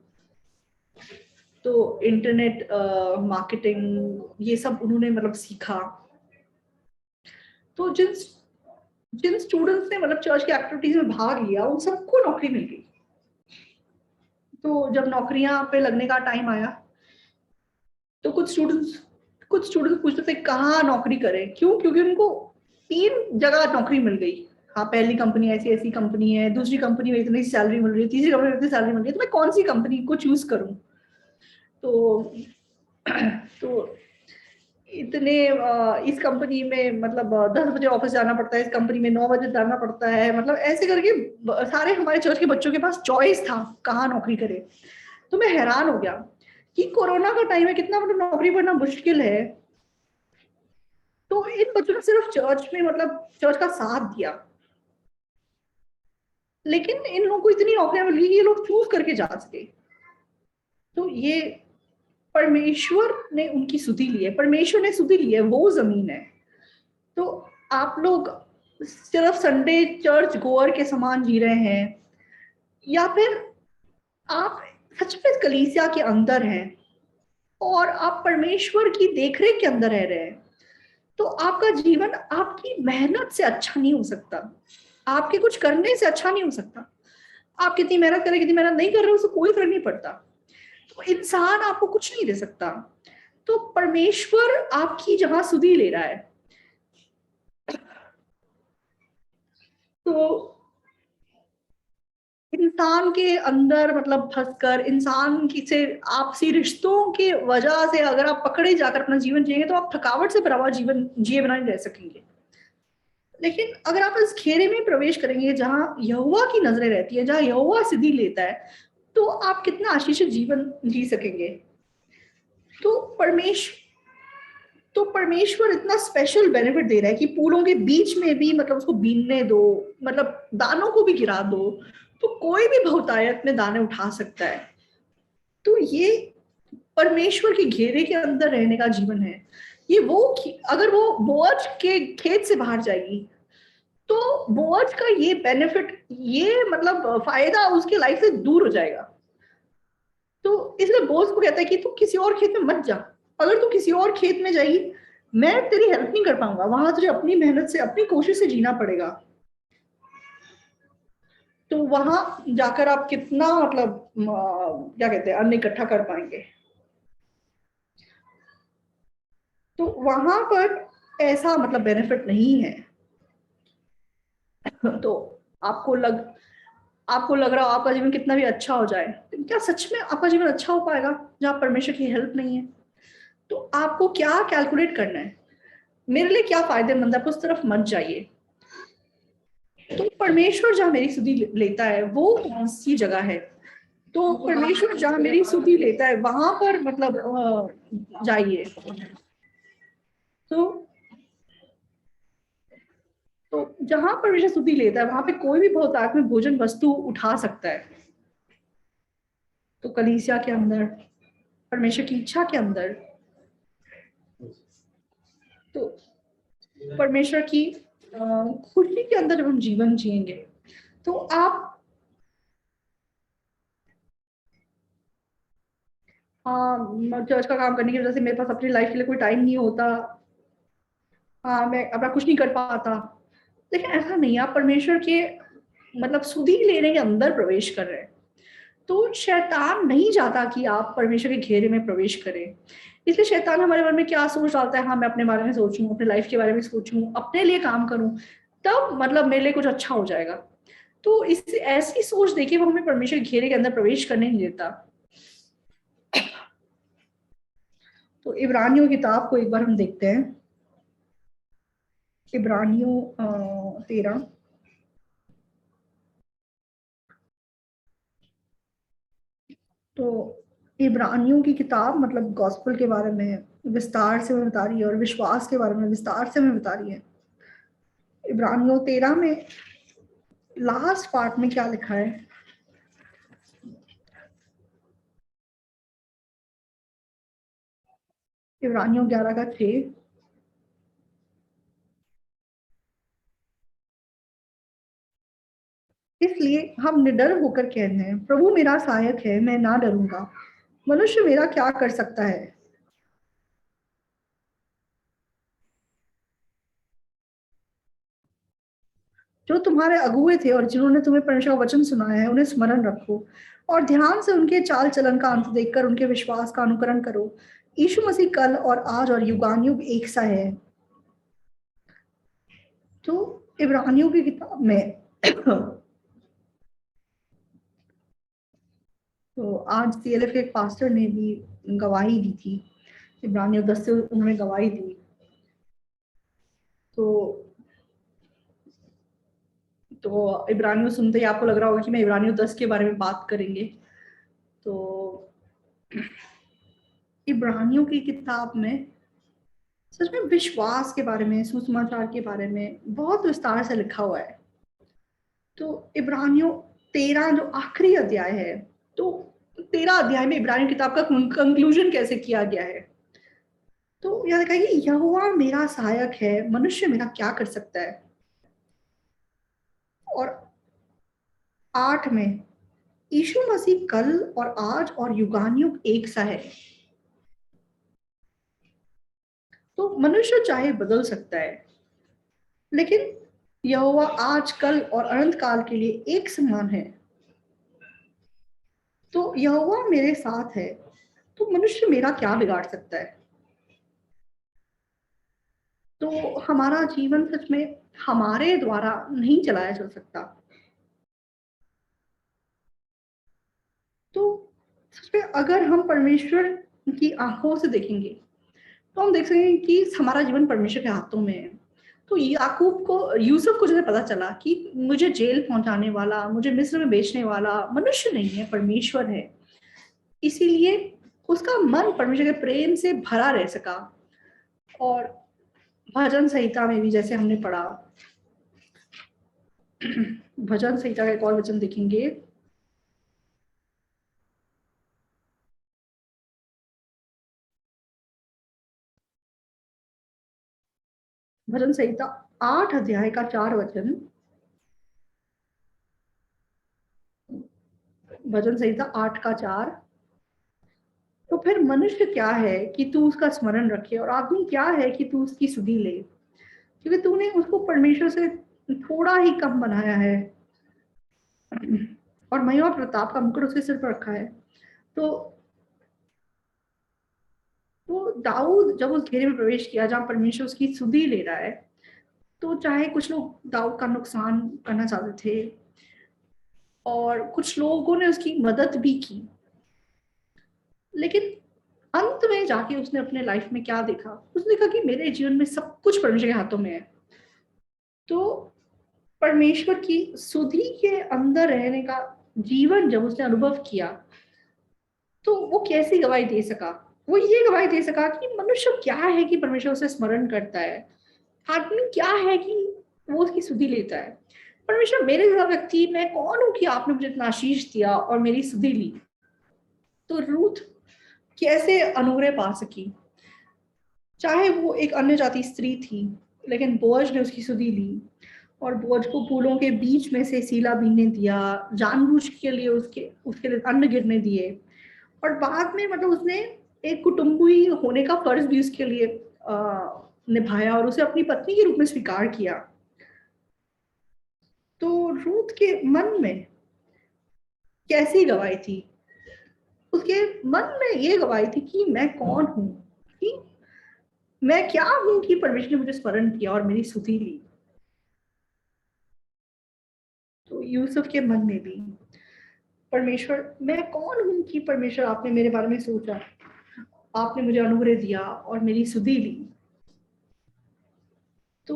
तो इंटरनेट मार्केटिंग ये सब उन्होंने मतलब सीखा। तो जिन जिन स्टूडेंट्स ने मतलब चर्च की एक्टिविटीज में भाग लिया उन सबको नौकरी मिल गई। तो जब नौकरियां पे लगने का टाइम आया तो कुछ स्टूडेंट्स पूछते थे कहाँ नौकरी करें, क्यों? क्योंकि उनको 3 जगह नौकरी मिल गई। हाँ, पहली कंपनी ऐसी ऐसी कंपनी है, दूसरी कंपनी में इतनी सैलरी मिल रही है, तीसरी कंपनी में इतनी सैलरी मिल रही है, तो मैं कौन सी कंपनी को चूज करूं? तो तो इस कंपनी में मतलब 10 बजे ऑफिस जाना पड़ता है, इस कंपनी में 9 बजे जाना पड़ता है, मतलब ऐसे करके सारे हमारे चर्च के बच्चों के पास चॉइस था कहाँ नौकरी करे। तो मैं हैरान हो गया कि कोरोना का टाइम है, कितना मतलब नौकरी करना मुश्किल है, तो इन बच्चों ने सिर्फ चर्च में मतलब चर्च का साथ दिया, लेकिन इन लोगों को इतनी नौकरियां मिल गई कि ये लोग चूज करके जा सके। तो ये परमेश्वर ने उनकी सुधि ली है, परमेश्वर ने सुधि ली है, वो जमीन है। तो आप लोग सिर्फ संडे चर्च गोअर के समान जी रहे हैं, या फिर आप सच में कलीसिया के अंदर हैं और आप परमेश्वर की देखरेख के अंदर रह रहे हैं, तो आपका जीवन आपकी मेहनत से अच्छा नहीं हो सकता, आपके कुछ करने से अच्छा नहीं हो सकता। आप कितनी मेहनत करें, कितनी मेहनत नहीं कर रहे, उससे कोई फर्क नहीं पड़ता। तो इंसान आपको कुछ नहीं दे सकता, तो परमेश्वर आपकी जहां सुधि ले रहा है। तो इंसान के अंदर मतलब फंसकर, इंसान की से आपसी रिश्तों के वजह से अगर आप पकड़े जाकर अपना जीवन जिएंगे तो आप थकावट से भरा हुआ जीवन जिए बिना नहीं रह सकेंगे। लेकिन अगर आप इस घेरे में प्रवेश करेंगे जहां यहोवा की नजरें रहती है, जहां यहोवा सिद्धि लेता है, तो आप कितना आशीषित जीवन जी सकेंगे। तो परमेश्वर इतना स्पेशल बेनिफिट दे रहा है कि फूलों के बीच में भी मतलब उसको बीनने दो, मतलब दानों को भी गिरा दो, तो कोई भी बहुतायत में दाने उठा सकता है। तो ये परमेश्वर के घेरे के अंदर रहने का जीवन है। ये वो अगर वो बोअज के खेत से बाहर जाएगी तो बोअज का ये बेनिफिट, ये मतलब फायदा उसके लाइफ से दूर हो जाएगा। तो इसलिए बोस को कहता है कि तू किसी और खेत में मत जा, अगर तू किसी और खेत में जाएगी मैं तेरी हेल्प नहीं कर पाऊंगा, वहां तुझे अपनी मेहनत से अपनी कोशिश से जीना पड़ेगा। तो वहां जाकर आप कितना मतलब क्या कहते हैं अन्न इकट्ठा कर पाएंगे। तो वहां पर ऐसा मतलब बेनिफिट नहीं है। तो आपको लग आपको लग रहा हो आपका जीवन कितना भी अच्छा हो जाए, तो क्या सच में आपका जीवन अच्छा हो पाएगा जहां परमेश्वर की हेल्प नहीं है? तो आपको क्या कैलकुलेट करना है, मेरे लिए क्या फायदेमंद है, आप उस तरफ मत जाइए। तो परमेश्वर जहां मेरी सुधि लेता है वो कौन सी जगह है? तो परमेश्वर जहां मेरी सुधि लेता है वहां पर मतलब जाइए। तो तो जहां परमेश्वर सुधि लेता है वहां पे कोई भी बहुतायत में भोजन वस्तु उठा सकता है। तो कलीसिया के अंदर, परमेश्वर की इच्छा के अंदर, तो परमेश्वर की खुशी के अंदर जब हम जीवन जिएंगे तो आप हाँ, चर्च का काम करने की वजह से मेरे पास अपनी लाइफ के लिए कोई टाइम नहीं होता, हाँ मैं अपना कुछ नहीं कर पाता। लेकिन ऐसा नहीं है, आप परमेश्वर के मतलब सुधि लेने के अंदर प्रवेश कर रहे हैं, तो शैतान नहीं चाहता कि आप परमेश्वर के घेरे में प्रवेश करें। इसलिए शैतान हमारे मन में क्या सोच डालता है, हाँ मैं अपने बारे में सोचूं, अपने लाइफ के बारे में सोचूं, अपने लिए काम करूं, तब मतलब मेरे लिए कुछ अच्छा हो जाएगा। तो इस ऐसी सोच देखिए वो हमें परमेश्वर के घेरे के अंदर प्रवेश करने नहीं देता। तो इब्रानियों की किताब को एक बार हम देखते हैं। इब्रानियों 13। तो इब्रानियों की किताब मतलब गॉस्पेल के बारे में विस्तार से में बता रही है और विश्वास के बारे में विस्तार से में बता रही है। इब्रानियों 13 में लास्ट पार्ट में क्या लिखा है? इब्रानियों 11 का 6। इसलिए हम निडर होकर कहते हैं प्रभु मेरा सहायक है, मैं ना डरूंगा, मनुष्य मेरा क्या कर सकता है। जो तुम्हारे अगुए थे और जिन्होंने तुम्हें परमेश्वर का वचन सुनाया है, उन्हें स्मरण रखो और ध्यान से उनके चाल चलन का अंत देखकर उनके विश्वास का अनुकरण करो। यीशु मसीह कल और आज और युगानुयुग एक सा है। तो इब्रानियों की किताब में तो आज सीएलएफ के एक पास्टर ने भी गवाही दी थी, इब्रानियों 10 से उन्होंने गवाही दी। तो इब्रानियों सुनते ही आपको लग रहा होगा कि मैं इब्रानियों 10 के बारे में बात करेंगे। तो इब्रानियों की किताब में सच में विश्वास के बारे में, सुसमाचार के बारे में बहुत विस्तार से लिखा हुआ है। तो इब्रानियों 13 जो आखिरी अध्याय है, तो 13 अध्याय में इब्रानियों किताब का कंक्लूजन कैसे किया गया है। तो यह देखा कि यहोवा मेरा सहायक है, मनुष्य मेरा क्या कर सकता है। और 8 में यीशु मसीह कल और आज और युगानुयुग एक सा है। तो मनुष्य चाहे बदल सकता है, लेकिन यहोवा आज कल और अनंत काल के लिए एक समान है। तो यहोवा मेरे साथ है, तो मनुष्य मेरा क्या बिगाड़ सकता है। तो हमारा जीवन सच में हमारे द्वारा नहीं चलाया जा सकता। तो सच में अगर हम परमेश्वर की आंखों से देखेंगे तो हम देख सकेंगे कि हमारा जीवन परमेश्वर के हाथों में है। तो याकूब को, यूसुफ को जैसे पता चला कि मुझे जेल पहुंचाने वाला, मुझे मिस्र में बेचने वाला मनुष्य नहीं है, परमेश्वर है, इसीलिए उसका मन परमेश्वर के प्रेम से भरा रह सका। और भजन संहिता में भी जैसे हमने पढ़ा, भजन संहिता का एक और वचन देखेंगे, भजन संहिता 8 अध्याय का 4 वचन, भजन संहिता 8 का 4। तो फिर मनुष्य क्या है कि तू उसका स्मरण रखे, और आदमी क्या है कि तू उसकी सुधि ले, क्योंकि तूने उसको परमेश्वर से थोड़ा ही कम बनाया है और महिमा प्रताप का मुकुट उसके सिर पर रखा है। तो दाऊद जब उस घेरे में प्रवेश किया जहां परमेश्वर उसकी सुधि ले रहा है, तो चाहे कुछ लोग दाऊद का नुकसान करना चाहते थे और कुछ लोगों ने उसकी मदद भी की, लेकिन अंत में जाके उसने अपने लाइफ में क्या देखा, उसने देखा कि मेरे जीवन में सब कुछ परमेश्वर के हाथों में है। तो परमेश्वर की सुधि के अंदर रहने का जीवन जब उसने अनुभव किया, तो वो कैसी गवाही दे सका। वो ये गवाही दे सका कि मनुष्य क्या है कि परमेश्वर उसे स्मरण करता है, आदमी क्या है कि वो उसकी सुधि लेता है। परमेश्वर मेरे जैसा व्यक्ति, मैं कौन हूं कि आपने मुझे इतना आशीष दिया और मेरी सुधि ली। तो रूथ कैसे अनुग्रह पा सकी, चाहे वो एक अन्य जाति स्त्री थी, लेकिन बोअज ने उसकी सुधि ली और बोअज को फूलों के बीच में से सीला बीनने दिया, जानबूझ के लिए उसके उसके लिए अन्न गिरने दिए, और बाद में मतलब उसने एक कुटुंबी होने का फर्ज भी उसके लिए निभाया और उसे अपनी पत्नी के रूप में स्वीकार किया। तो रूथ के मन में कैसी गवाही थी, उसके मन में ये गवाही थी कि मैं कौन हूं, कि मैं क्या हूं कि परमेश्वर ने मुझे स्मरण किया और मेरी सुधि ली। तो यूसुफ के मन में भी परमेश्वर, मैं कौन हूं कि परमेश्वर आपने मेरे बारे में सोचा, आपने मुझे अनुग्रह दिया और मेरी सुधि ली। तो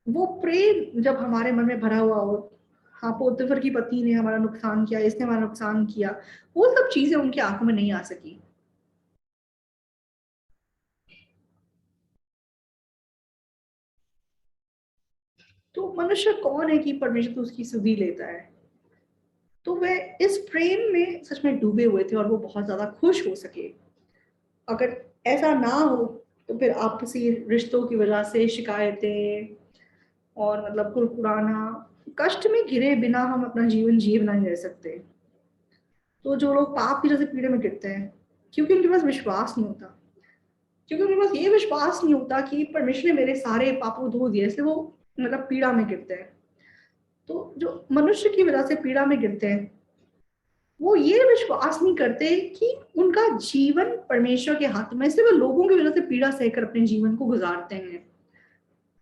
वो प्रेम जब हमारे मन में भरा हुआ हो, हाँ पोतीफर की पत्नी ने हमारा नुकसान किया, इसने हमारा नुकसान किया, वो सब चीजें उनकी आंखों में नहीं आ सकी। तो मनुष्य कौन है कि परमेश्वर तो उसकी सुधि लेता है। तो वे इस प्रेम में सच में डूबे हुए थे और वो बहुत ज्यादा खुश हो सके। अगर ऐसा ना हो तो फिर आपसी रिश्तों की वजह से शिकायतें और मतलब कुरकुराना, कष्ट में घिरे बिना हम अपना जीवन जी बना नहीं रह सकते। तो जो लोग पाप की वजह से पीड़े में गिरते हैं, क्योंकि उनके पास विश्वास नहीं होता, क्योंकि उनके पास ये विश्वास नहीं होता कि परमेश्वर ने मेरे सारे पापों धो दिए, इसलिए वो मतलब पीड़ा में गिरते हैं। तो जो मनुष्य की वजह से पीड़ा में गिरते हैं, वो ये विश्वास नहीं करते कि उनका जीवन परमेश्वर के हाथ में, इसलिए वो लोगों की वजह से पीड़ा सहकर अपने जीवन को गुजारते हैं।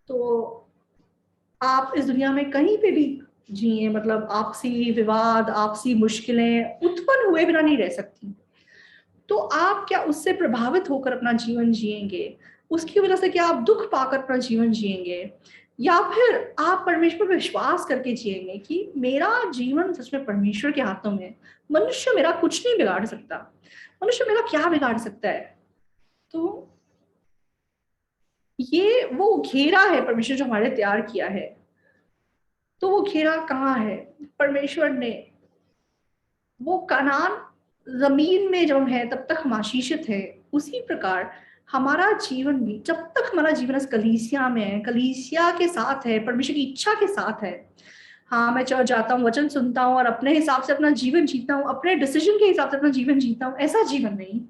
तो आप इस दुनिया में कहीं पे भी जिए, मतलब आपसी विवाद, आपसी मुश्किलें उत्पन्न हुए बिना नहीं रह सकती। तो आप क्या उससे प्रभावित होकर अपना जीवन जिएंगे? उसकी वजह से क्या आप दुख पाकर अपना जीवन जिएंगे, या फिर आप परमेश्वर पर विश्वास करके जिएंगे कि मेरा जीवन सच में परमेश्वर के हाथों में है, मनुष्य मेरा कुछ नहीं बिगाड़ सकता, मनुष्य मेरा क्या बिगाड़ सकता है? तो ये वो घेरा है परमेश्वर जो हमारे तैयार किया है। तो वो घेरा कहाँ है? परमेश्वर ने वो कनान जमीन में जब हम है तब तक हम आशीषित है, उसी प्रकार हमारा जीवन भी, जब तक हमारा जीवन इस कलीसिया में है, कलीसिया के साथ है, परमेश्वर की इच्छा के साथ है। हाँ, मैं चर्च जाता हूँ, वचन सुनता हूँ और अपने हिसाब से अपना जीवन जीता हूँ, अपने डिसीजन के हिसाब से अपना जीवन जीता हूँ, ऐसा जीवन नहीं।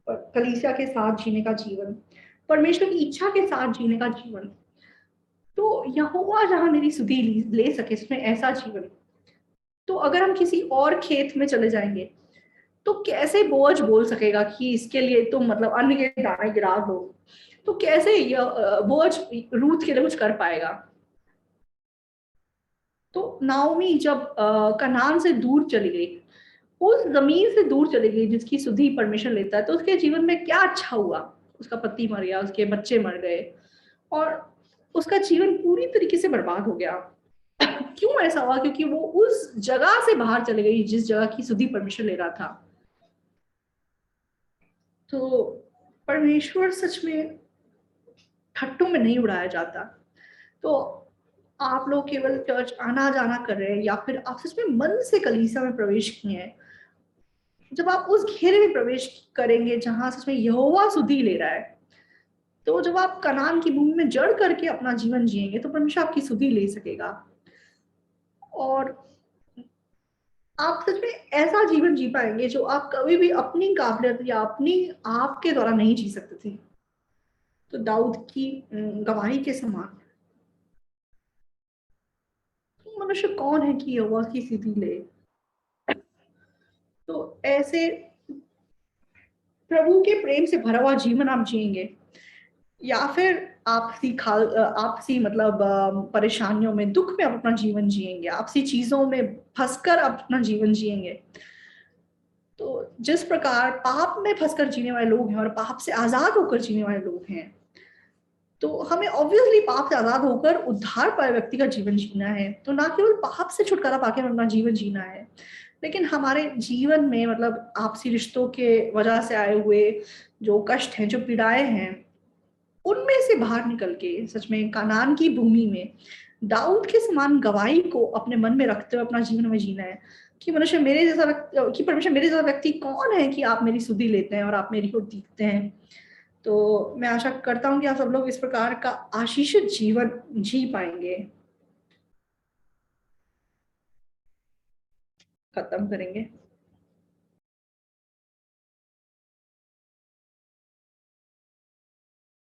पर कलीसिया के साथ जीने का जीवन, परमेश्वर की इच्छा के साथ जीने का जीवन, तो यहोवा जहां मेरी सुधि ले सके इसमें ऐसा जीवन। तो अगर हम किसी और खेत में चले जाएंगे, तो कैसे बोझ बोल सकेगा कि इसके लिए तुम मतलब अन्न के दाने गिरा दो? तो कैसे बोझ रूथ के लिए कुछ कर पाएगा? तो नाओमी जब कनान से दूर चली गई, उस जमीन से दूर चली गई जिसकी सुधि परमेश्वर लेता है, तो उसके जीवन में क्या अच्छा हुआ? उसका पति मर गया, उसके बच्चे मर गए, और उसका जीवन पूरी तरीके से बर्बाद हो गया। क्यों ऐसा हुआ? क्योंकि वो उस जगह से बाहर चली गई जिस जगह की सुधि परमेश्वर ले रहा था। तो परमेश्वर सच में ठट्टों में नहीं उड़ाया जाता। तो आप लोग केवल चर्च आना जाना कर रहे हैं, या फिर आप सच में मन से कलीसिया में प्रवेश किए हैं, जब आप उस घेरे में प्रवेश करेंगे जहां सच में यहोवा सुधि ले रहा है, तो जब आप कनान की भूमि में जड़ करके अपना जीवन जिएंगे, तो परमेश्वर आपकी सुधि ले सकेगा। और आप सच में ऐसा जीवन जी पाएंगे जो आप कभी भी अपनी काबिलियत या अपनी आप के द्वारा नहीं जी सकते थे। तो दाऊद की गवाही के समान, मनुष्य कौन है कि यहोवा की सुधि ले? तो ऐसे प्रभु के प्रेम से भरा हुआ जीवन आप जिएंगे, या फिर आपसी मतलब परेशानियों में, दुख में आप अपना जीवन जिएंगे, आपसी चीजों में फंसकर आप अपना जीवन जिएंगे? तो जिस प्रकार पाप में फंसकर जीने वाले लोग हैं और पाप से आजाद होकर जीने वाले लोग हैं, तो हमें ऑब्वियसली पाप से आजाद होकर उद्धार पाए व्यक्ति का जीवन जीना है। तो ना केवल पाप से छुटकारा पाके अपना जीवन जीना है, लेकिन हमारे जीवन में मतलब आपसी रिश्तों के वजह से आए हुए जो कष्ट हैं, जो पीड़ाएं हैं, उनमें से बाहर निकल के सच में कनान की भूमि में दाऊद के समान गवाही को अपने मन में रखते हुए अपना जीवन में जीना है कि मनुष्य मेरे जैसा कि परमेश्वर मेरे जैसा व्यक्ति कौन है कि आप मेरी सुधि लेते हैं और आप मेरी को देखते हैं। तो मैं आशा करता हूँ कि आप सब लोग इस प्रकार का आशीषित जीवन जी पाएंगे। खत्म करेंगे।